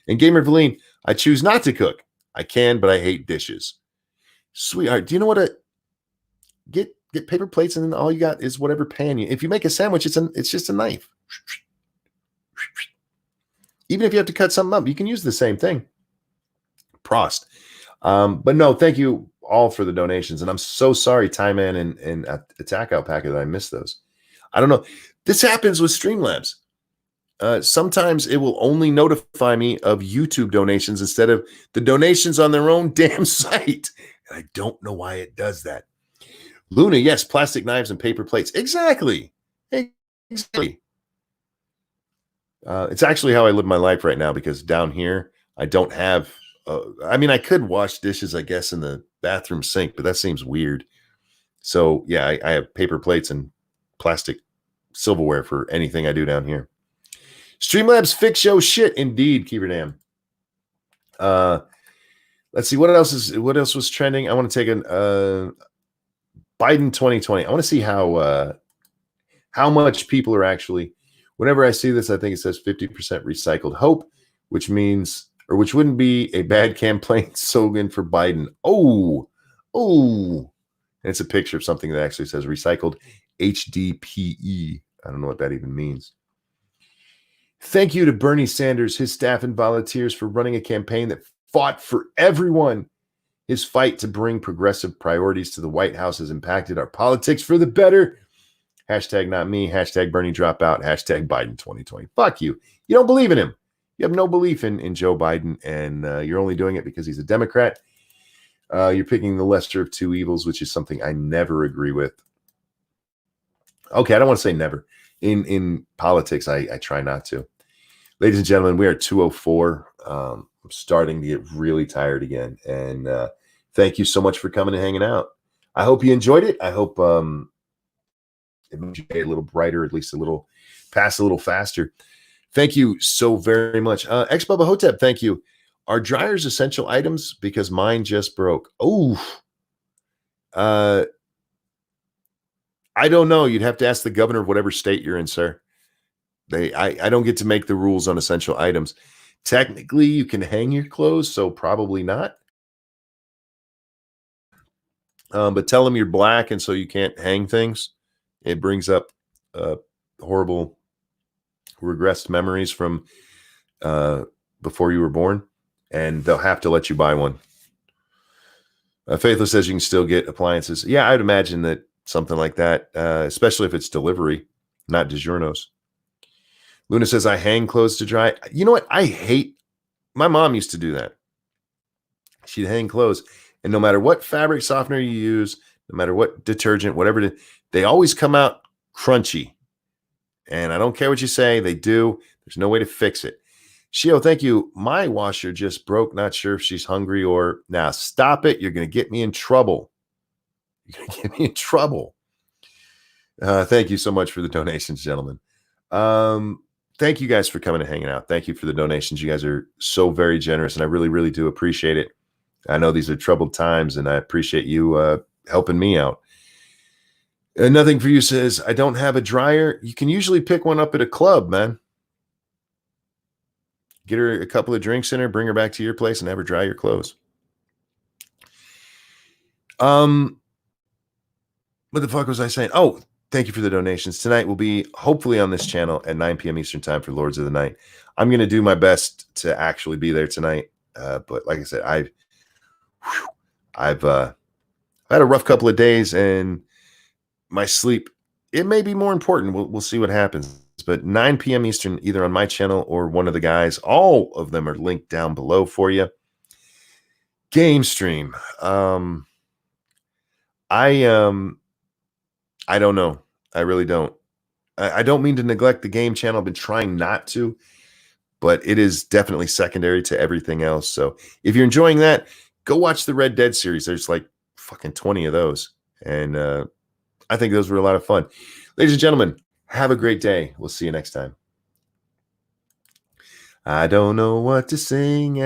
And Gamer Valine, I choose not to cook. I can, but I hate dishes. Sweetheart, do you know what get paper plates, and then all you got is whatever pan you... If you make a sandwich, it's just a knife. Even if you have to cut something up, you can use the same thing. Prost. But no, thank you all for the donations. And I'm so sorry, Thai Man and Attack Alpaca, that I missed those. I don't know. This happens with Streamlabs. Sometimes it will only notify me of YouTube donations instead of the donations on their own damn site. And I don't know why it does that. Luna, yes, plastic knives and paper plates. Exactly. Exactly. It's actually how I live my life right now, because down here, I don't have... I mean, I could wash dishes, I guess, in the bathroom sink, but that seems weird. So, yeah, I have paper plates and plastic silverware for anything I do down here. Streamlabs fix show shit, indeed, Keeverdam. Let's see, what else was trending? I want to take an Biden 2020. I want to see how much people are actually... Whenever I see this, I think it says 50% recycled hope, which wouldn't be a bad campaign slogan for Biden. Oh, and it's a picture of something that actually says recycled HDPE. I don't know what that even means. Thank you to Bernie Sanders, his staff, and volunteers for running a campaign that fought for everyone. His fight to bring progressive priorities to the White House has impacted our politics for the better. Hashtag not me. Hashtag Bernie dropout. Hashtag Biden 2020. Fuck you. You don't believe in him. You have no belief in Joe Biden, and you're only doing it because he's a Democrat. You're picking the lesser of two evils, which is something I never agree with. Okay, I don't want to say never. In politics, I try not to. Ladies and gentlemen, we are 2:04. I'm starting to get really tired again, and thank you so much for coming and hanging out. I hope you enjoyed it. I hope it made your day a little brighter, at least a little faster. Thank you so very much. Ex Bubba Hotep, thank you. Are dryers essential items? Because mine just broke. Oh, I don't know. You'd have to ask the governor of whatever state you're in, sir. I don't get to make the rules on essential items. Technically, you can hang your clothes, so probably not. But tell them you're black and so you can't hang things. It brings up horrible regressed memories from before you were born, and they'll have to let you buy one. Faithless says you can still get appliances. Yeah, I'd imagine that something like that, especially if it's delivery, not DiGiorno's. Luna says, I hang clothes to dry. You know what? My mom used to do that. She'd hang clothes, and no matter what fabric softener you use, no matter what detergent, whatever it is, they always come out crunchy. And I don't care what you say, they do. There's no way to fix it. Shio, thank you. My washer just broke. Not sure if she's hungry or... Now, stop it. You're going to get me in trouble. You're going to get me in trouble. Thank you so much for the donations, gentlemen. Thank you guys for coming and hanging out. Thank you for the donations. You guys are so very generous, and I really, really do appreciate it. I know these are troubled times, and I appreciate you helping me out. Nothing for you says, I don't have a dryer. You can usually pick one up at a club, man. Get her a couple of drinks in her, bring her back to your place, and have her dry your clothes. What the fuck was I saying? Oh, thank you for the donations. Tonight will be hopefully on this channel at 9 p.m. Eastern time for Lords of the Night. I'm going to do my best to actually be there tonight. But like I said, I've had a rough couple of days, and my sleep, it may be more important. We'll see what happens. But 9 p.m. Eastern, either on my channel or one of the guys, all of them are linked down below for you. Game stream. I don't know. I really don't. I don't mean to neglect the game channel. I've been trying not to, but it is definitely secondary to everything else. So if you're enjoying that, go watch the Red Dead series. There's like fucking 20 of those. And I think those were a lot of fun. Ladies and gentlemen, have a great day. We'll see you next time. I don't know what to sing.